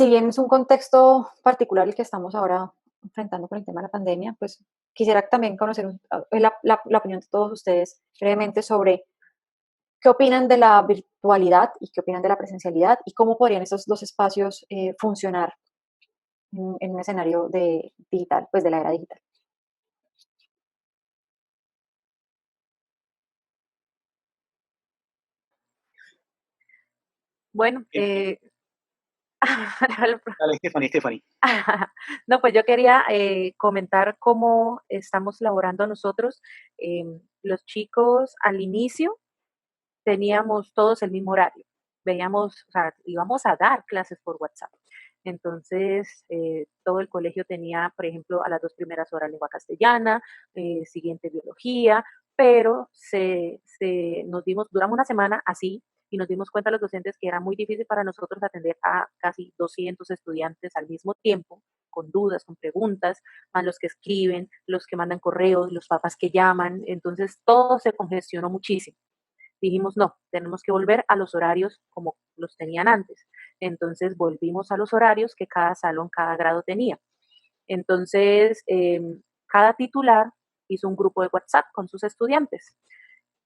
[SPEAKER 1] bien es un contexto particular el que estamos ahora enfrentando con el tema de la pandemia, pues quisiera también conocer la opinión de todos ustedes brevemente sobre qué opinan de la virtualidad y qué opinan de la presencialidad y cómo podrían esos dos espacios funcionar en un escenario digital, pues de la era digital.
[SPEAKER 6] Bueno,
[SPEAKER 5] Dale, Stephanie.
[SPEAKER 6] no, pues yo quería comentar cómo estamos laborando nosotros. Los chicos al inicio teníamos todos el mismo horario. Veíamos, o sea, íbamos a dar clases por WhatsApp. Entonces, todo el colegio tenía, por ejemplo, a las 2 primeras horas lengua castellana, siguiente biología, pero nos dimos, duramos una semana así, y nos dimos cuenta los docentes que era muy difícil para nosotros atender a casi 200 estudiantes al mismo tiempo, con dudas, con preguntas, más los que escriben, los que mandan correos, los papás que llaman, entonces todo se congestionó muchísimo. Dijimos, no, tenemos que volver a los horarios como los tenían antes. Entonces volvimos a los horarios que cada salón, cada grado tenía. Entonces, cada titular hizo un grupo de WhatsApp con sus estudiantes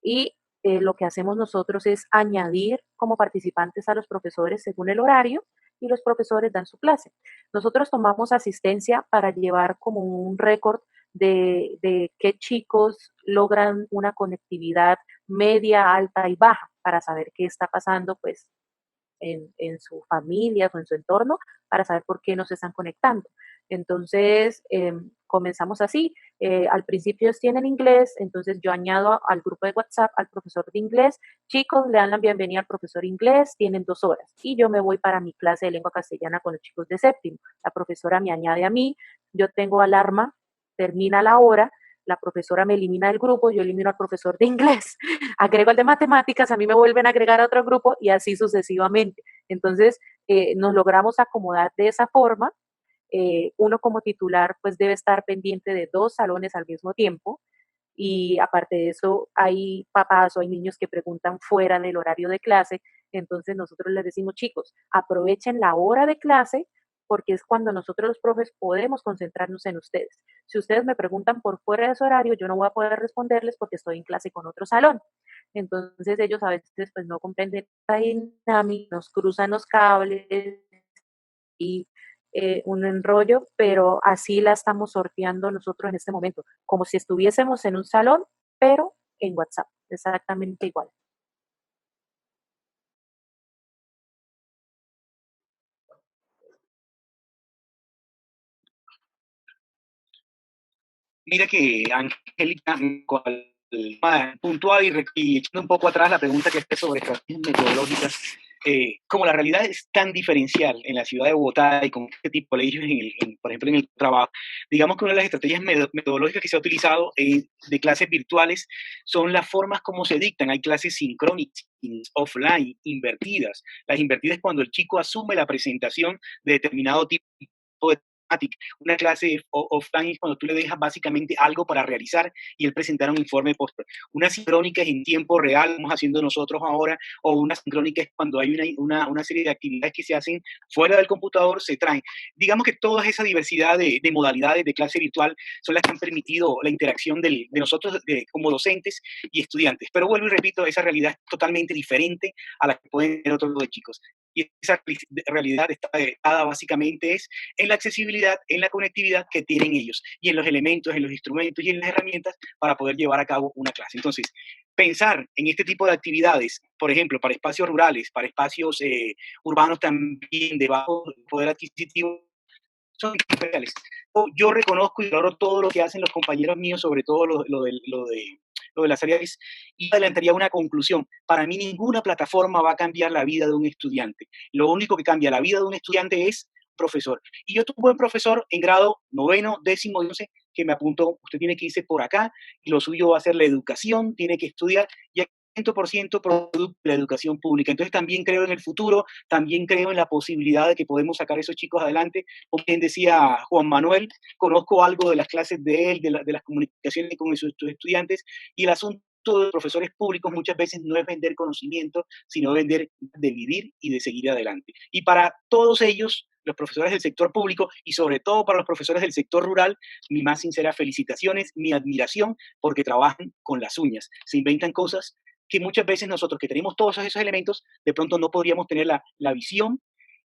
[SPEAKER 6] y lo que hacemos nosotros es añadir como participantes a los profesores según el horario y los profesores dan su clase. Nosotros tomamos asistencia para llevar como un récord de qué chicos logran una conectividad media, alta y baja para saber qué está pasando pues en su familia o en su entorno para saber por qué no se están conectando. Entonces, comenzamos así. Al principio ellos tienen inglés, entonces yo añado al grupo de WhatsApp al profesor de inglés. Chicos, le dan la bienvenida al profesor inglés, tienen 2 horas. Y yo me voy para mi clase de lengua castellana con los chicos de séptimo. La profesora me añade a mí, yo tengo alarma, termina la hora, la profesora me elimina del grupo, yo elimino al profesor de inglés, agrego al de matemáticas, a mí me vuelven a agregar a otro grupo y así sucesivamente. Entonces, nos logramos acomodar de esa forma. Uno como titular pues debe estar pendiente de 2 salones al mismo tiempo y aparte de eso hay papás o hay niños que preguntan fuera del horario de clase, entonces nosotros les decimos chicos, aprovechen la hora de clase porque es cuando nosotros los profes podemos concentrarnos en ustedes. Si ustedes me preguntan por fuera de ese horario, yo no voy a poder responderles porque estoy en clase con otro salón. Entonces ellos a veces pues no comprenden la dinámica, nos cruzan los cables y un enrollo, pero así la estamos sorteando nosotros en este momento, como si estuviésemos en un salón, pero en WhatsApp, exactamente igual.
[SPEAKER 5] Mira que Angélica, puntual y echando un poco atrás la pregunta que esté sobre estrategias metodológicas, como la realidad es tan diferencial en la ciudad de Bogotá y con este tipo de leyes, por ejemplo, en el trabajo, digamos que una de las estrategias metodológicas que se ha utilizado de clases virtuales son las formas como se dictan. Hay clases sincrónicas, offline, invertidas. Las invertidas es cuando el chico asume la presentación de determinado tipo de temática. Una clase offline es cuando tú le dejas básicamente algo para realizar y él presentar un informe post. Una sincrónica es en tiempo real, como haciendo nosotros ahora, o una sincrónica es cuando hay una serie de actividades que se hacen fuera del computador, se traen. Digamos que toda esa diversidad de modalidades de clase virtual son las que han permitido la interacción de nosotros como docentes y estudiantes. Pero vuelvo y repito, esa realidad es totalmente diferente a la que pueden tener otros de chicos. Y esa realidad está dada básicamente es en la accesibilidad, en la conectividad que tienen ellos y en los elementos, en los instrumentos y en las herramientas para poder llevar a cabo una clase. Entonces, pensar en este tipo de actividades, por ejemplo, para espacios rurales, para espacios urbanos también de bajo poder adquisitivo, son especiales. Yo reconozco y valoro todo lo que hacen los compañeros míos, sobre todo lo de las áreas, y adelantaría una conclusión. Para mí ninguna plataforma va a cambiar la vida de un estudiante. Lo único que cambia la vida de un estudiante es profesor. Y yo tuve un buen profesor en grado 9º, 10º, 11, que me apuntó, usted tiene que irse por acá, y lo suyo va a ser la educación, tiene que estudiar, y 100% producto de la educación pública. Entonces también creo en el futuro, también creo en la posibilidad de que podemos sacar a esos chicos adelante. Como bien decía Juan Manuel, conozco algo de las clases de él, de las comunicaciones con sus estudiantes, y el asunto de los profesores públicos muchas veces no es vender conocimiento, sino vender de vivir y de seguir adelante. Y para todos ellos, los profesores del sector público y sobre todo para los profesores del sector rural, mi más sincera felicitaciones, mi admiración, porque trabajan con las uñas, se inventan cosas que muchas veces nosotros que tenemos todos esos elementos, de pronto no podríamos tener la visión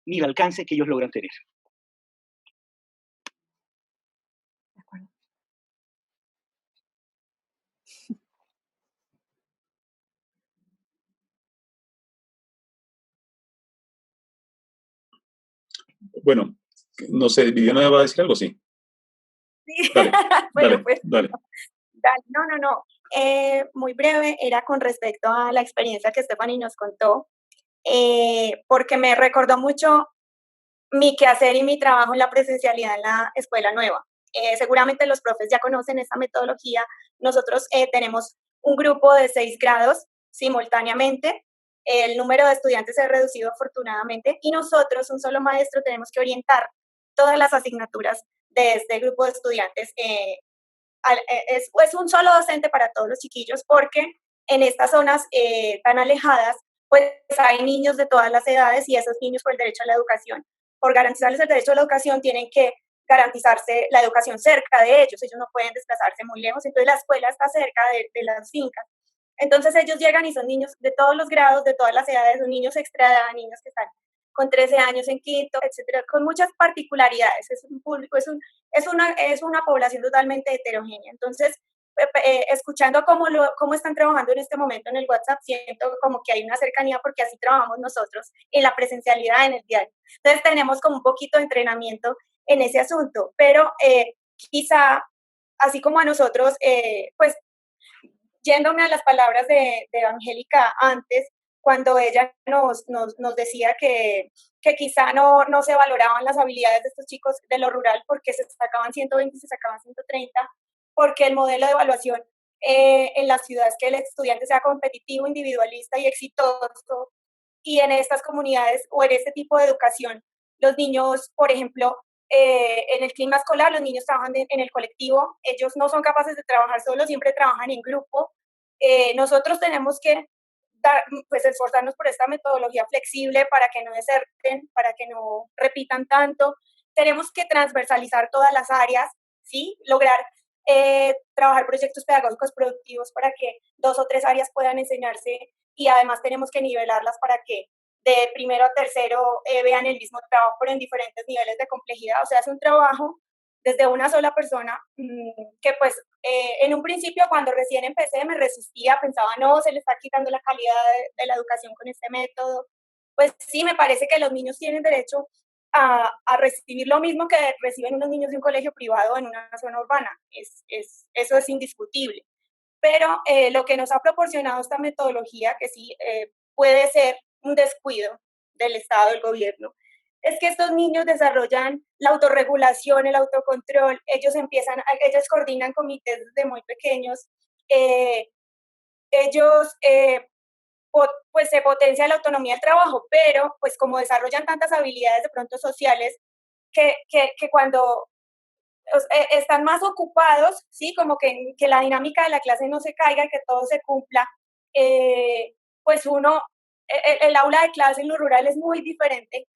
[SPEAKER 5] ni el alcance que ellos logran tener.
[SPEAKER 1] De acuerdo.
[SPEAKER 7] Bueno, no sé, Viviana va a decir algo, sí.
[SPEAKER 3] Sí.
[SPEAKER 7] Dale,
[SPEAKER 3] Bueno,
[SPEAKER 7] dale,
[SPEAKER 3] pues
[SPEAKER 7] dale.
[SPEAKER 3] no. Muy breve, era con respecto a la experiencia que Stephanie nos contó, porque me recordó mucho mi quehacer y mi trabajo en la presencialidad en la escuela nueva. Seguramente los profes ya conocen esta metodología. Nosotros tenemos un grupo de 6 grados simultáneamente el número de estudiantes se ha reducido afortunadamente y nosotros, un solo maestro, tenemos que orientar todas las asignaturas de este grupo de estudiantes. Es un solo docente para todos los chiquillos porque en estas zonas tan alejadas, pues hay niños de todas las edades y esos niños por el derecho a la educación. Por garantizarles el derecho a la educación tienen que garantizarse la educación cerca de ellos. Ellos no pueden desplazarse muy lejos, entonces la escuela está cerca de las fincas. Entonces ellos llegan y son niños de todos los grados, de todas las edades, son niños extra edad, niños que están con 13 años en quinto, etcétera, con muchas particularidades. Es un público, es una población totalmente heterogénea. Entonces, escuchando cómo están trabajando en este momento en el WhatsApp, siento como que hay una cercanía porque así trabajamos nosotros en la presencialidad en el diario. Entonces, tenemos como un poquito de entrenamiento en ese asunto, pero quizá, así como a nosotros, pues, yéndome a las palabras de Angélica antes, cuando ella nos decía que quizá no se valoraban las habilidades de estos chicos de lo rural porque se sacaban 120 y se sacaban 130, porque el modelo de evaluación en la ciudad es que el estudiante sea competitivo, individualista y exitoso, y en estas comunidades o en este tipo de educación, los niños, por ejemplo, en el clima escolar, los niños trabajan en el colectivo, ellos no son capaces de trabajar solos, siempre trabajan en grupo. Nosotros tenemos que pues esforzarnos por esta metodología flexible para que no deserten, para que no repitan tanto. Tenemos que transversalizar todas las áreas, ¿sí? Lograr trabajar proyectos pedagógicos productivos para que 2 o 3 áreas puedan enseñarse y además tenemos que nivelarlas para que de primero a tercero vean el mismo trabajo pero en diferentes niveles de complejidad. O sea, es un trabajo desde una sola persona que pues en un principio cuando recién empecé me resistía, pensaba no, se le está quitando la calidad de la educación con este método. Pues sí, me parece que los niños tienen derecho a recibir lo mismo que reciben unos niños de un colegio privado en una zona urbana. Eso es indiscutible. Pero lo que nos ha proporcionado esta metodología, que sí puede ser un descuido del Estado, del gobierno, es que estos niños desarrollan la autorregulación, el autocontrol, ellos coordinan comités desde muy pequeños, ellos pues se potencia la autonomía del trabajo, pero pues como desarrollan tantas habilidades de pronto sociales, que cuando están más ocupados, ¿sí? Como que la dinámica de la clase no se caiga y que todo se cumpla, pues el aula de clase en lo rural es muy diferente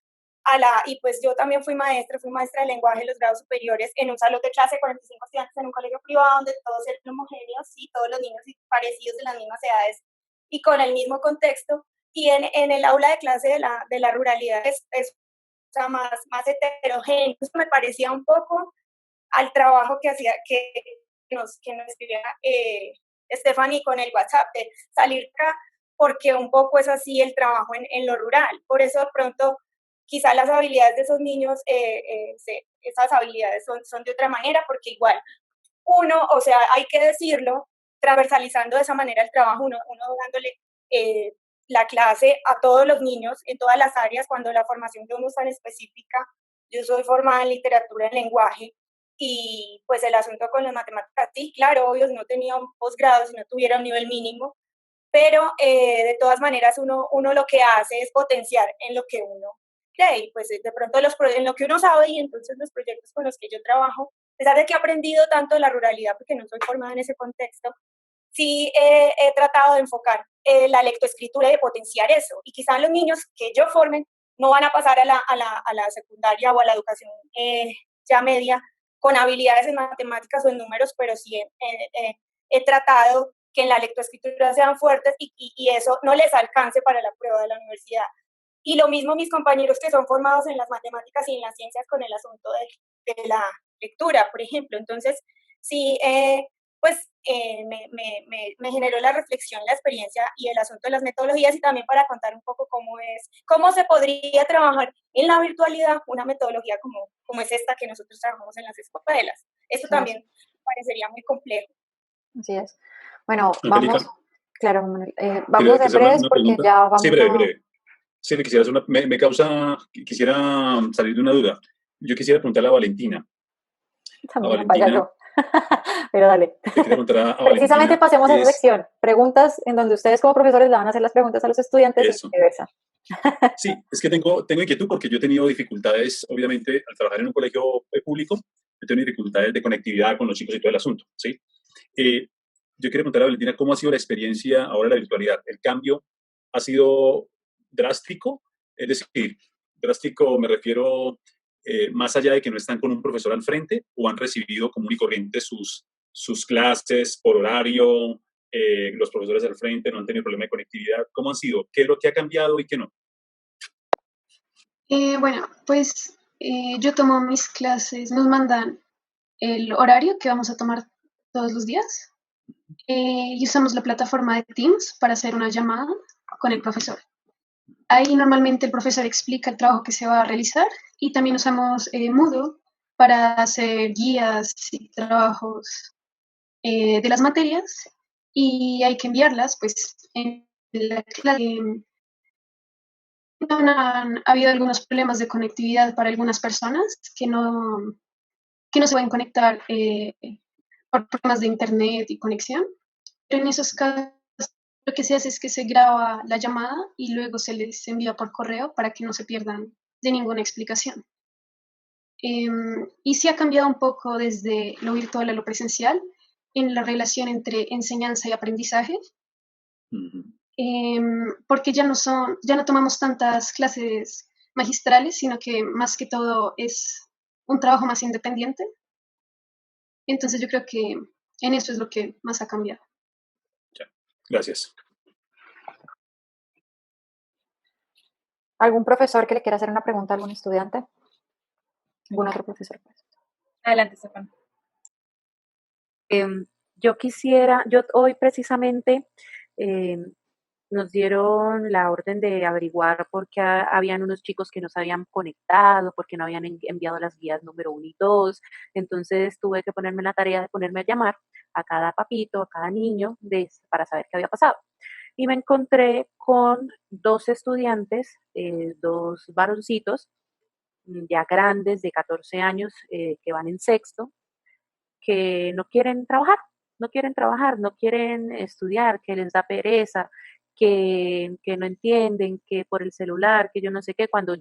[SPEAKER 3] y pues yo también fui maestra de lenguaje en los grados superiores en un salón de clase, 45 estudiantes en un colegio privado donde todos eran homogéneos, sí, todos los niños parecidos de las mismas edades y con el mismo contexto, y en el aula de clase de la ruralidad es o sea, más heterogéneo. Eso me parecía un poco al trabajo que nos escribía Stephanie con el WhatsApp, de salir acá, porque un poco es así el trabajo en lo rural. Por eso de pronto quizás las habilidades de esos niños, esas habilidades son de otra manera, porque igual o sea, hay que decirlo, transversalizando de esa manera el trabajo, uno dándole la clase a todos los niños en todas las áreas, cuando la formación de uno es tan específica. Yo soy formada en literatura, en lenguaje, y pues el asunto con las matemáticas, sí, claro, obvio, si no tenía un posgrado, si no tuviera un nivel mínimo, pero de todas maneras uno lo que hace es potenciar en lo que uno cree, y pues de pronto en lo que uno sabe, y entonces los proyectos con los que yo trabajo, a pesar de que he aprendido tanto de la ruralidad, porque no soy formada en ese contexto, sí he tratado de enfocar la lectoescritura y de potenciar eso, y quizás los niños que yo formen no van a pasar a la secundaria o a la educación ya media con habilidades en matemáticas o en números, pero sí he tratado que en la lectoescritura sean fuertes y eso no les alcance para la prueba de la universidad. Y lo mismo mis compañeros que son formados en las matemáticas y en las ciencias con el asunto de la lectura, por ejemplo. Entonces, sí, pues me generó la reflexión, la experiencia y el asunto de las metodologías, y también para contar un poco cómo se podría trabajar en la virtualidad una metodología como es esta que nosotros trabajamos en las escuelas. Eso también parecería muy complejo.
[SPEAKER 1] Así es. Bueno,
[SPEAKER 7] Angélica,
[SPEAKER 1] vamos, claro, vamos de breves porque ya vamos
[SPEAKER 7] sí, breve. Sí, quisiera salir de una duda. Yo quisiera preguntarle a Valentina.
[SPEAKER 1] También vaya yo. Pero dale.
[SPEAKER 7] Le quería preguntar a
[SPEAKER 1] Precisamente
[SPEAKER 7] Valentina,
[SPEAKER 1] pasemos a esa
[SPEAKER 7] es
[SPEAKER 1] sección. Preguntas en donde ustedes como profesores le van a hacer las preguntas a los estudiantes y
[SPEAKER 7] eso.
[SPEAKER 1] viceversa.
[SPEAKER 7] Sí, es que tengo inquietud porque yo he tenido dificultades, obviamente, al trabajar en un colegio público, he tenido dificultades de conectividad con los chicos y todo el asunto, ¿sí? Yo quería preguntar a Valentina, ¿cómo ha sido la experiencia ahora de la virtualidad? ¿El cambio ha sido drástico? Es decir, drástico me refiero más allá de que no están con un profesor al frente o han recibido común y corriente sus clases por horario, los profesores al frente, no han tenido problema de conectividad. ¿Cómo han sido? ¿Qué es lo que ha cambiado y qué no?
[SPEAKER 9] Bueno, pues yo tomo mis clases, nos mandan el horario que vamos a tomar todos los días y usamos la plataforma de Teams para hacer una llamada con el profesor. Ahí normalmente el profesor explica el trabajo que se va a realizar y también usamos Moodle para hacer guías y trabajos de las materias y hay que enviarlas, pues en la clase han habido algunos problemas de conectividad para algunas personas que no se pueden conectar por problemas de internet y conexión. Pero en esos casos lo que se hace es que se graba la llamada y luego se les envía por correo para que no se pierdan de ninguna explicación. Y sí ha cambiado un poco desde lo virtual a lo presencial en la relación entre enseñanza y aprendizaje, porque ya no tomamos tantas clases magistrales, sino que más que todo es un trabajo más independiente. Entonces yo creo que en eso es lo que más ha cambiado.
[SPEAKER 7] Ya. Gracias.
[SPEAKER 1] ¿Algún profesor que le quiera hacer una pregunta a algún estudiante? ¿Algún otro profesor?
[SPEAKER 4] Adelante, Estefan.
[SPEAKER 6] Yo hoy precisamente nos dieron la orden de averiguar por qué habían unos chicos que no se habían conectado, porque no habían enviado las guías número 1 y 2. Entonces tuve que ponerme en la tarea de ponerme a llamar a cada papito, a cada niño, para saber qué había pasado. Y me encontré con 2 estudiantes, 2 varoncitos, ya grandes, de 14 años, que van en sexto, que no quieren estudiar, que les da pereza, que no entienden, que por el celular, que yo no sé qué, cuando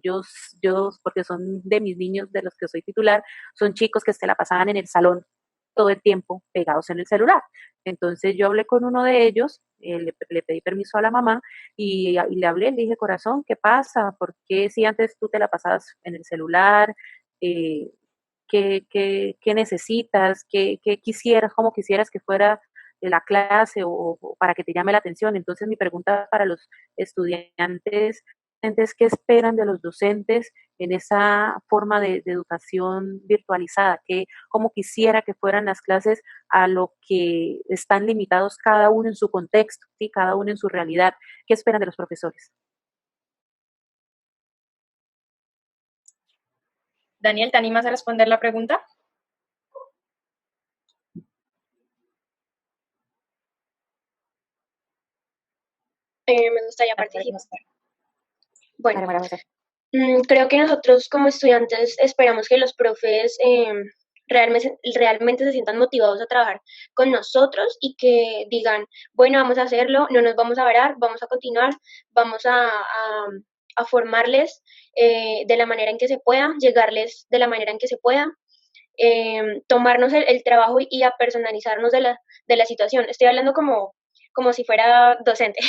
[SPEAKER 6] porque son de mis niños de los que soy titular, son chicos que se la pasaban en el salón todo el tiempo pegados en el celular. Entonces yo hablé con uno de ellos, le pedí permiso a la mamá y le hablé, le dije, corazón, ¿qué pasa? ¿Por qué si antes tú te la pasabas en el celular? Eh, ¿Qué necesitas? ¿Qué quisieras? ¿Cómo quisieras que fuera la clase o para que te llame la atención? Entonces mi pregunta para los estudiantes es qué esperan de los docentes en esa forma de educación virtualizada, cómo quisiera que fueran las clases a lo que están limitados cada uno en su contexto, ¿sí? Cada uno en su realidad. ¿Qué esperan de los profesores?
[SPEAKER 4] Daniel, ¿te animas a responder la pregunta?
[SPEAKER 8] Me gustaría participar. Bueno, creo que nosotros como estudiantes esperamos que los profes realmente se sientan motivados a trabajar con nosotros y que digan, bueno, vamos a hacerlo, no nos vamos a parar, vamos a continuar, vamos a formarles de la manera en que se pueda, llegarles de la manera en que se pueda, tomarnos el trabajo y a personalizarnos de la situación. Estoy hablando como si fuera docente.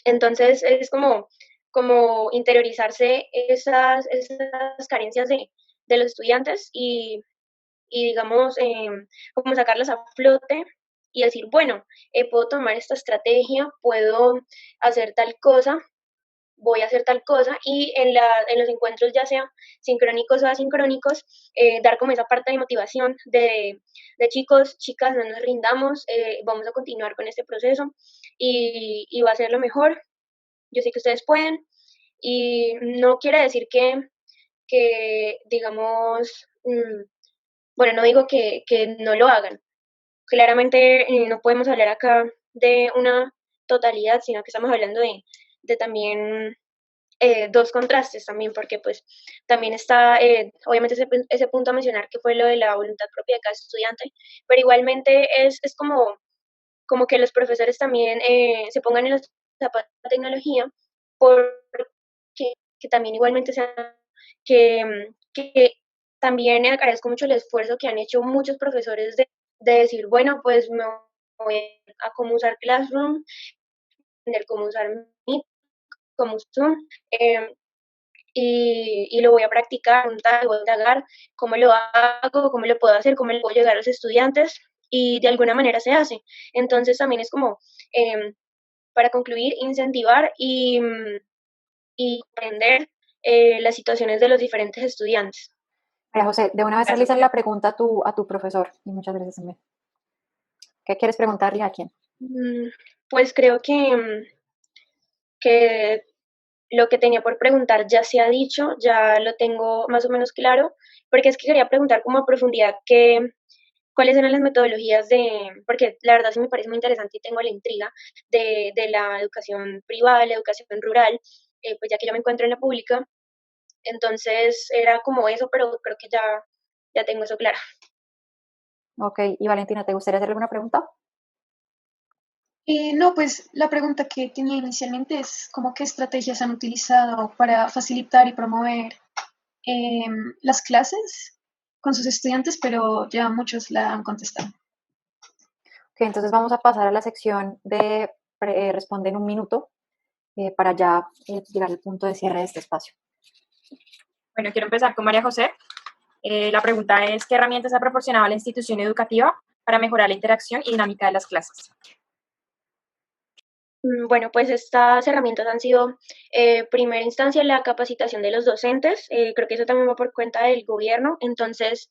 [SPEAKER 8] Entonces es como interiorizarse esas carencias de los estudiantes y digamos, como sacarlas a flote y decir, bueno, puedo tomar esta estrategia, puedo hacer tal cosa, voy a hacer tal cosa y en los encuentros ya sea sincrónicos o asincrónicos, dar como esa parte de motivación de chicos, chicas, no nos rindamos, vamos a continuar con este proceso y va a ser lo mejor. Yo sé que ustedes pueden y no quiere decir que digamos, bueno, no digo que no lo hagan. Claramente no podemos hablar acá de una totalidad, sino que estamos hablando de también dos contrastes también, porque pues también está, obviamente ese punto a mencionar que fue lo de la voluntad propia de cada estudiante, pero igualmente es como que los profesores también se pongan en los zapatos de la tecnología, porque que también igualmente sea, que también agradezco mucho el esfuerzo que han hecho muchos profesores de decir, bueno, pues me voy a cómo usar Classroom, aprender cómo usar Meet, cómo Zoom, y lo voy a practicar, voy a indagar cómo lo hago, cómo lo puedo hacer, cómo le puedo llegar a los estudiantes, y de alguna manera se hace. Entonces también es como, para concluir, incentivar y aprender las situaciones de los diferentes estudiantes.
[SPEAKER 1] María José, de una vez realiza la pregunta a tu profesor, y muchas gracias también. ¿Qué quieres preguntarle a quién?
[SPEAKER 8] Pues creo que lo que tenía por preguntar ya se ha dicho, ya lo tengo más o menos claro, porque es que quería preguntar como a profundidad cuáles eran las metodologías porque la verdad sí me parece muy interesante y tengo la intriga de la educación privada, la educación rural, pues ya que yo me encuentro en la pública, entonces era como eso, pero creo que ya tengo eso claro.
[SPEAKER 1] Ok, y Valentina, ¿te gustaría hacer alguna pregunta?
[SPEAKER 9] No, pues la pregunta que tenía inicialmente es como qué estrategias han utilizado para facilitar y promover las clases con sus estudiantes, pero ya muchos la han contestado.
[SPEAKER 1] Ok, entonces vamos a pasar a la sección de Responde en un minuto para ya llegar al punto de cierre de este espacio.
[SPEAKER 4] Bueno, quiero empezar con María José. La pregunta es, ¿qué herramientas ha proporcionado la institución educativa para mejorar la interacción y dinámica de las clases?
[SPEAKER 8] Bueno, pues estas herramientas han sido, primera instancia, la capacitación de los docentes. Creo que eso también va por cuenta del gobierno, entonces,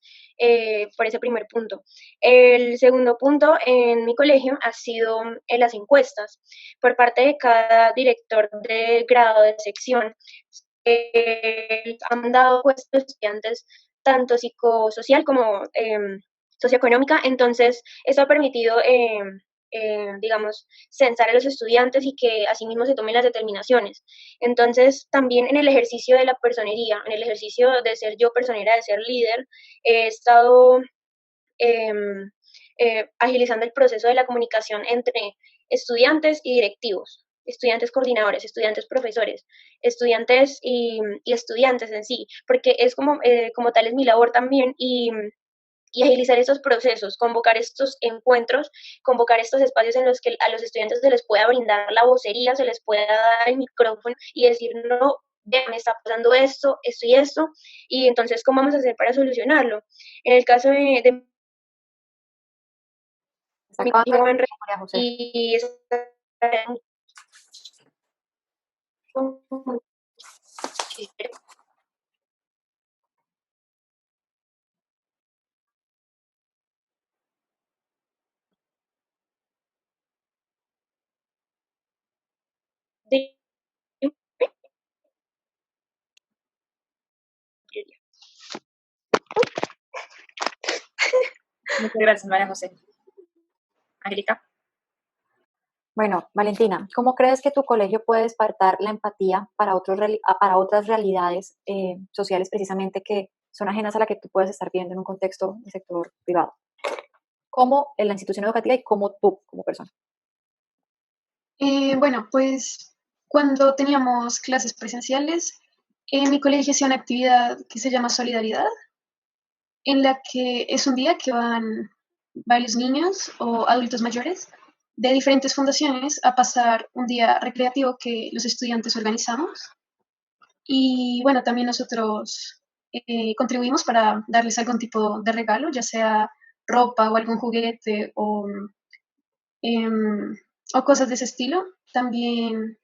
[SPEAKER 8] por ese primer punto. El segundo punto en mi colegio ha sido las encuestas por parte de cada director de grado de sección. Han dado encuestas a estudiantes tanto psicosocial como socioeconómica, entonces eso ha permitido digamos, censar a los estudiantes y que asimismo se tomen las determinaciones. Entonces, también en el ejercicio de la personería, en el ejercicio de ser yo personera, de ser líder, he estado agilizando el proceso de la comunicación entre estudiantes y directivos, estudiantes coordinadores, estudiantes profesores, estudiantes y estudiantes en sí, porque es como tal es mi labor también y agilizar estos procesos, convocar estos encuentros, convocar estos espacios en los que a los estudiantes se les pueda brindar la vocería, se les pueda dar el micrófono y decir, no, me está pasando esto, esto y esto, y entonces, ¿cómo vamos a hacer para solucionarlo? En el caso de mi joven
[SPEAKER 1] María José.
[SPEAKER 8] y
[SPEAKER 4] Muchas gracias, María José. Angélica.
[SPEAKER 1] Bueno, Valentina, ¿cómo crees que tu colegio puede despertar la empatía para otras realidades sociales precisamente que son ajenas a la que tú puedes estar viendo en un contexto del sector privado? ¿Cómo en la institución educativa y cómo tú como persona?
[SPEAKER 9] Bueno, pues cuando teníamos clases presenciales, en mi colegio hacía una actividad que se llama Solidaridad, en la que es un día que van varios niños o adultos mayores de diferentes fundaciones a pasar un día recreativo que los estudiantes organizamos. Y bueno, también nosotros contribuimos para darles algún tipo de regalo, ya sea ropa o algún juguete o cosas de ese estilo. También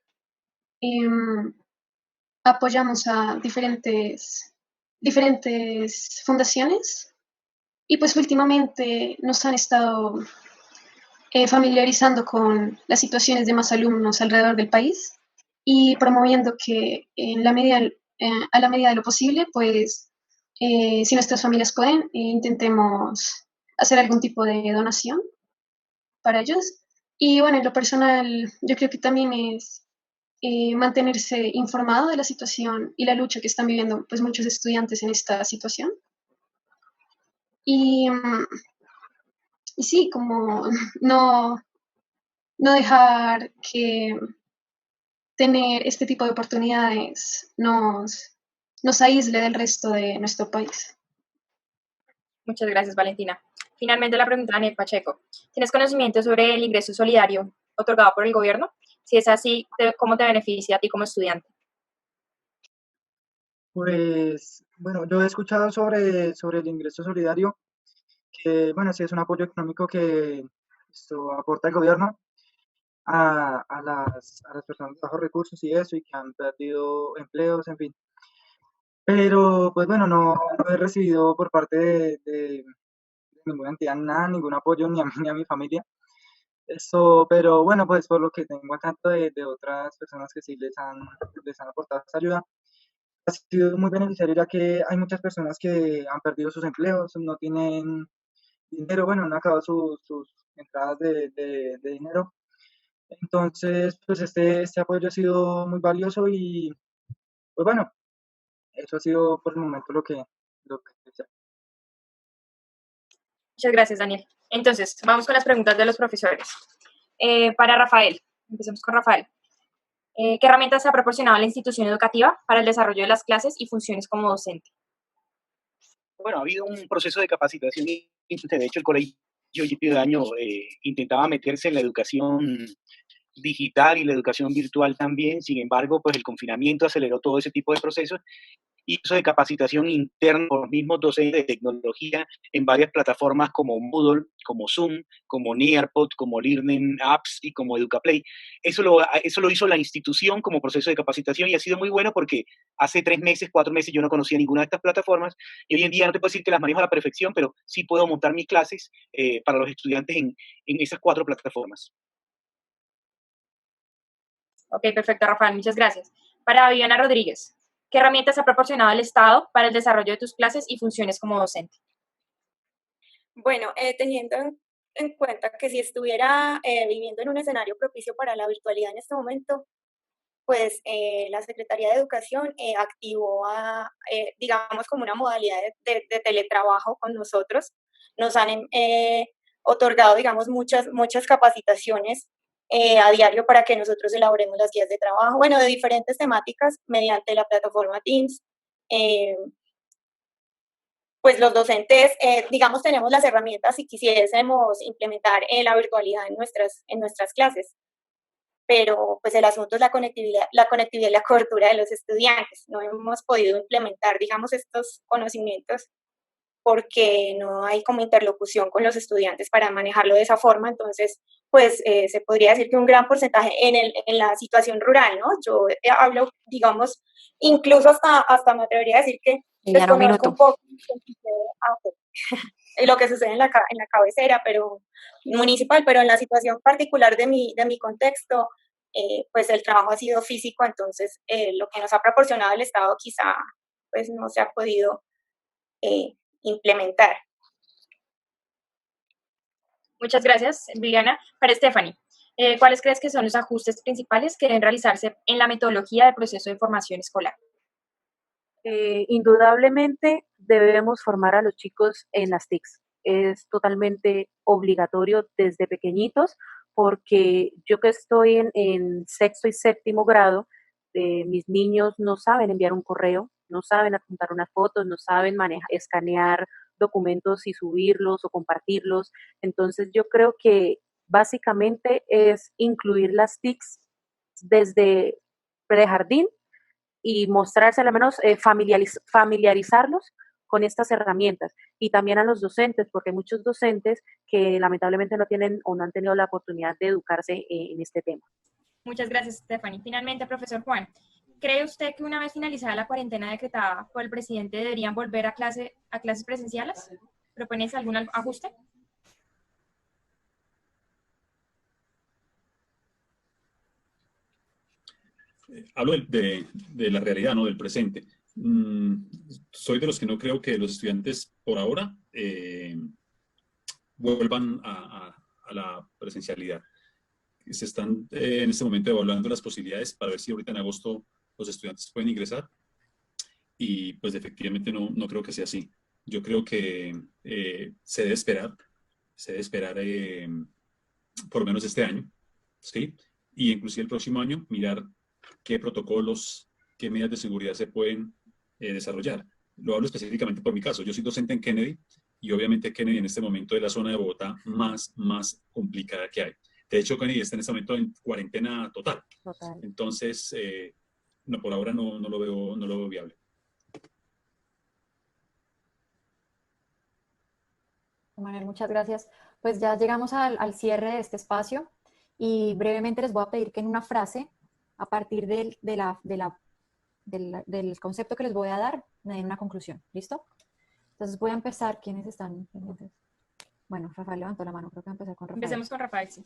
[SPEAKER 9] apoyamos a diferentes fundaciones y pues últimamente nos han estado familiarizando con las situaciones de más alumnos alrededor del país y promoviendo que a la medida de lo posible, pues si nuestras familias pueden, intentemos hacer algún tipo de donación para ellos. Y bueno, en lo personal, yo creo que también es mantenerse informado de la situación y la lucha que están viviendo pues muchos estudiantes en esta situación. Y, y sí, como no, no dejar que tener este tipo de oportunidades nos aísle del resto de nuestro país.
[SPEAKER 4] Muchas gracias, Valentina. Finalmente, la pregunta de Daniel Pacheco. ¿Tienes conocimiento sobre el ingreso solidario otorgado por el gobierno? Si es así, ¿cómo te beneficia a ti como estudiante?
[SPEAKER 2] Pues, bueno, yo he escuchado sobre el ingreso solidario, que, bueno, sí es un apoyo económico que esto aporta el gobierno a las personas de bajos recursos y eso, y que han perdido empleos, en fin. Pero, pues bueno, no he recibido por parte de ninguna entidad nada, ningún apoyo ni a mí ni a mi familia. Eso, pero bueno, pues por lo que tengo acá de otras personas que sí les han aportado esa ayuda, ha sido muy beneficiario ya que hay muchas personas que han perdido sus empleos, no tienen dinero, bueno, han acabado sus entradas de dinero. Entonces, pues este apoyo ha sido muy valioso y, pues bueno, eso ha sido por el momento lo que
[SPEAKER 4] Muchas gracias, Daniel. Entonces, vamos con las preguntas de los profesores. Para Rafael, empecemos con Rafael. ¿Qué herramientas ha proporcionado la institución educativa para el desarrollo de las clases y funciones como docente?
[SPEAKER 5] Bueno, ha habido un proceso de capacitación. De hecho, el colegio de año intentaba meterse en la educación digital y la educación virtual también. Sin embargo, pues el confinamiento aceleró todo ese tipo de procesos y eso de capacitación interna por los mismos docentes de tecnología en varias plataformas como Moodle, como Zoom, como Nearpod, como Learning Apps y como EducaPlay. Eso lo hizo la institución como proceso de capacitación y ha sido muy bueno porque hace 3 meses, 4 meses yo no conocía ninguna de estas plataformas y hoy en día no te puedo decir que las manejo a la perfección, pero sí puedo montar mis clases para los estudiantes en esas 4 plataformas.
[SPEAKER 4] Ok, perfecto, Rafael, muchas gracias. Para Viviana Rodríguez, ¿qué herramientas ha proporcionado el Estado para el desarrollo de tus clases y funciones como docente?
[SPEAKER 3] Bueno, teniendo en cuenta que si estuviera viviendo en un escenario propicio para la virtualidad en este momento, pues la Secretaría de Educación activó, digamos, como una modalidad de teletrabajo con nosotros. Nos han otorgado, digamos, muchas capacitaciones a diario para que nosotros elaboremos las guías de trabajo, bueno, de diferentes temáticas mediante la plataforma Teams. Pues los docentes, digamos, tenemos las herramientas si quisiésemos implementar la virtualidad en nuestras clases, pero pues el asunto es la conectividad y la cobertura de los estudiantes. No hemos podido implementar, digamos, estos conocimientos porque no hay como interlocución con los estudiantes para manejarlo de esa forma. Entonces, pues se podría decir que un gran porcentaje en la situación rural, ¿no? Yo hablo, digamos, incluso hasta me atrevería a decir que desconozco un poco lo que sucede en la cabecera pero municipal, pero en la situación particular de mi contexto, pues el trabajo ha sido físico, entonces lo que nos ha proporcionado el Estado quizá pues no se ha podido implementar.
[SPEAKER 4] Muchas gracias, Viviana. Para Stephanie, ¿cuáles crees que son los ajustes principales que deben realizarse en la metodología del proceso de formación escolar?
[SPEAKER 6] Indudablemente debemos formar a los chicos en las TICs. Es totalmente obligatorio desde pequeñitos porque yo que estoy en sexto y séptimo grado, mis niños no saben enviar un correo, no saben adjuntar unas fotos, no saben escanear documentos y subirlos o compartirlos. Entonces yo creo que básicamente es incluir las TICs desde prejardín y mostrarse, al menos familiarizarlos con estas herramientas y también a los docentes, porque hay muchos docentes que lamentablemente no tienen o no han tenido la oportunidad de educarse en este tema.
[SPEAKER 4] Muchas gracias, Stephanie. Finalmente, profesor Juan, ¿cree usted que una vez finalizada la cuarentena decretada por el presidente deberían volver a clases presenciales? ¿Propones algún ajuste?
[SPEAKER 7] Hablo de la realidad, ¿no? Del presente. Soy de los que no creo que los estudiantes por ahora vuelvan a la presencialidad. se están en este momento evaluando las posibilidades para ver si ahorita en agosto los estudiantes pueden ingresar y pues efectivamente no creo que sea así. Yo creo que se debe esperar por lo menos este año, ¿sí? Y inclusive el próximo año mirar qué protocolos, qué medidas de seguridad se pueden desarrollar. Lo hablo específicamente por mi caso. Yo soy docente en Kennedy y obviamente Kennedy en este momento es la zona de Bogotá más complicada que hay. De hecho, Kennedy está en este momento en cuarentena total.
[SPEAKER 6] Total.
[SPEAKER 7] Entonces, no, por ahora no lo veo viable.
[SPEAKER 1] Manuel, muchas gracias. Pues ya llegamos al cierre de este espacio y brevemente les voy a pedir que en una frase, a partir del concepto que les voy a dar, me den una conclusión. ¿Listo? Entonces voy a empezar. ¿Quiénes están pendientes? Bueno, Rafael levantó la mano. Creo que voy a empezar con Rafael.
[SPEAKER 4] Empecemos con Rafael, sí.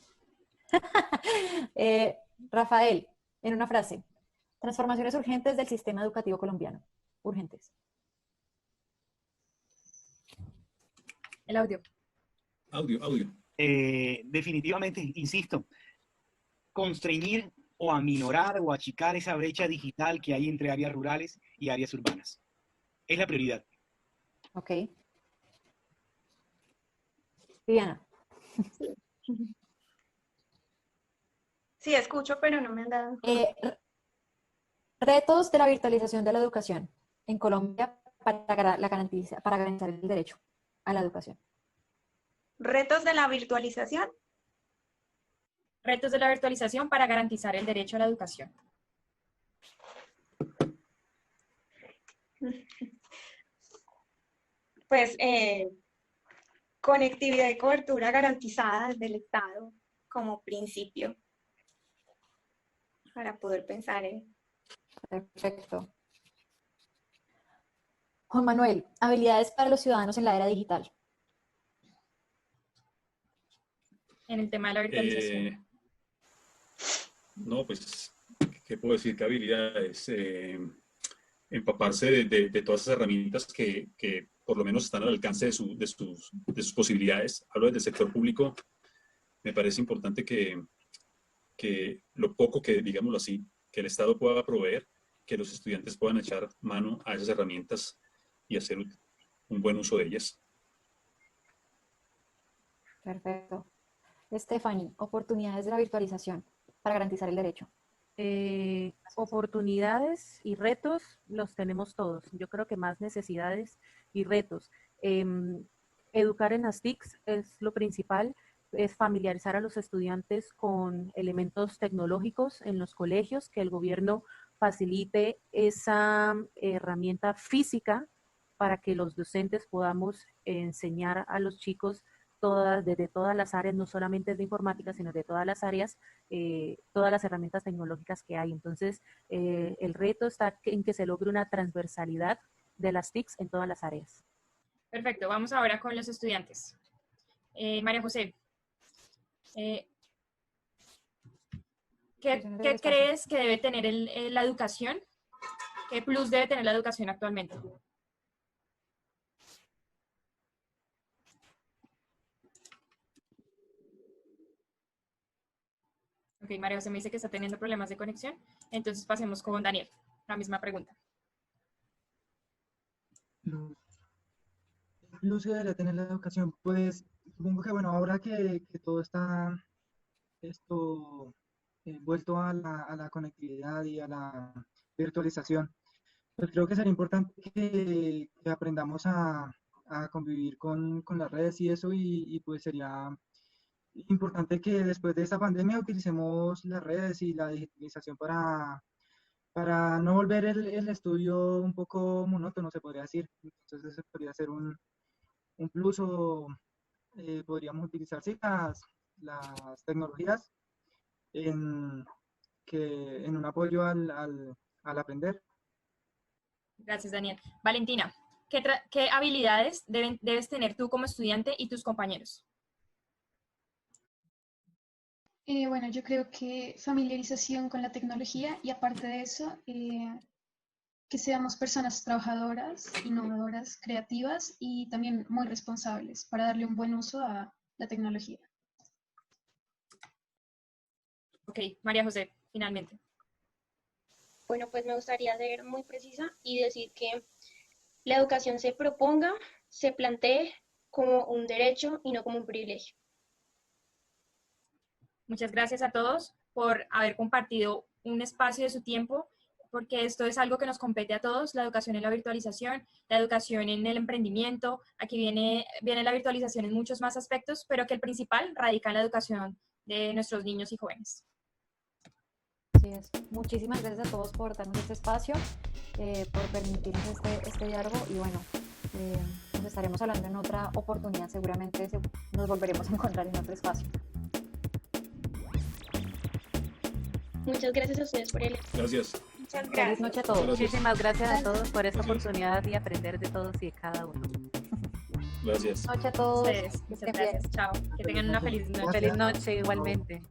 [SPEAKER 1] Rafael, en una frase. Transformaciones urgentes del sistema educativo colombiano. Urgentes.
[SPEAKER 4] El audio.
[SPEAKER 7] Audio.
[SPEAKER 5] Definitivamente, insisto, constreñir o aminorar o achicar esa brecha digital que hay entre áreas rurales y áreas urbanas. Es la prioridad.
[SPEAKER 1] Ok. Diana.
[SPEAKER 3] Sí, escucho, pero no me han dado.
[SPEAKER 1] Retos de la virtualización de la educación en Colombia para garantizar el derecho a la educación.
[SPEAKER 3] Retos de la virtualización.
[SPEAKER 4] Retos de la virtualización para garantizar el derecho a la educación.
[SPEAKER 3] Pues conectividad y cobertura garantizada desde el Estado como principio para poder pensar en...
[SPEAKER 1] Perfecto. Juan Manuel, habilidades para los ciudadanos en la era digital.
[SPEAKER 4] En el tema de la virtualización.
[SPEAKER 7] No, pues, ¿qué puedo decir? ¿Qué habilidades? Empaparse de todas esas herramientas que por lo menos están al alcance de sus posibilidades. Hablo desde el sector público. Me parece importante que lo poco que, digámoslo así, que el Estado pueda proveer, que los estudiantes puedan echar mano a esas herramientas y hacer un buen uso de ellas.
[SPEAKER 1] Perfecto. Stephanie, oportunidades de la virtualización para garantizar el derecho.
[SPEAKER 6] Oportunidades y retos los tenemos todos. Yo creo que más necesidades y retos. Educar en las TICs es lo principal, es familiarizar a los estudiantes con elementos tecnológicos en los colegios, que el gobierno facilite esa herramienta física para que los docentes podamos enseñar a los chicos desde todas las áreas, no solamente de informática, sino de todas las áreas, todas las herramientas tecnológicas que hay. Entonces, el reto está en que se logre una transversalidad de las TICs en todas las áreas.
[SPEAKER 4] Perfecto, vamos ahora con los estudiantes. María José, ¿qué crees que debe tener la educación? ¿Qué plus debe tener la educación actualmente? Ok, María José me dice que está teniendo problemas de conexión, entonces pasemos con Daniel, la misma pregunta.
[SPEAKER 2] Luz que debería tener la educación, pues supongo que bueno, ahora que todo está esto vuelto a la conectividad y a la virtualización, pues creo que sería importante que aprendamos a convivir con las redes y eso, y pues sería importante que después de esta pandemia utilicemos las redes y la digitalización para no volver el estudio un poco monótono, se podría decir. Entonces ese podría ser un plus, o podríamos utilizar sí, las tecnologías en un apoyo al aprender.
[SPEAKER 4] Gracias, Daniel. Valentina, ¿qué habilidades debes tener tú como estudiante y tus compañeros?
[SPEAKER 9] Bueno, yo creo que familiarización con la tecnología y aparte de eso, que seamos personas trabajadoras, innovadoras, creativas y también muy responsables para darle un buen uso a la tecnología.
[SPEAKER 4] Ok, María José, finalmente.
[SPEAKER 8] Bueno, pues me gustaría ser muy precisa y decir que la educación se proponga, se plantee como un derecho y no como un privilegio.
[SPEAKER 4] Muchas gracias a todos por haber compartido un espacio de su tiempo, porque esto es algo que nos compete a todos, la educación en la virtualización, la educación en el emprendimiento. Aquí viene la virtualización en muchos más aspectos, pero que el principal radica en la educación de nuestros niños y jóvenes.
[SPEAKER 1] Así es. Muchísimas gracias a todos por darnos este espacio, por permitirnos este diálogo y bueno, nos estaremos hablando en otra oportunidad, seguramente nos volveremos a encontrar en otro espacio.
[SPEAKER 8] Muchas gracias a ustedes por el...
[SPEAKER 7] Gracias.
[SPEAKER 3] Muchas
[SPEAKER 1] Feliz
[SPEAKER 3] gracias.
[SPEAKER 1] noche a todos.
[SPEAKER 6] Muchísimas gracias a todos por esta
[SPEAKER 7] Gracias.
[SPEAKER 6] oportunidad y aprender de todos y de cada uno.
[SPEAKER 7] Gracias.
[SPEAKER 1] Noche a todos.
[SPEAKER 4] Ustedes, muchas gracias. Chao. Que tengan una feliz noche.
[SPEAKER 6] Feliz noche igualmente.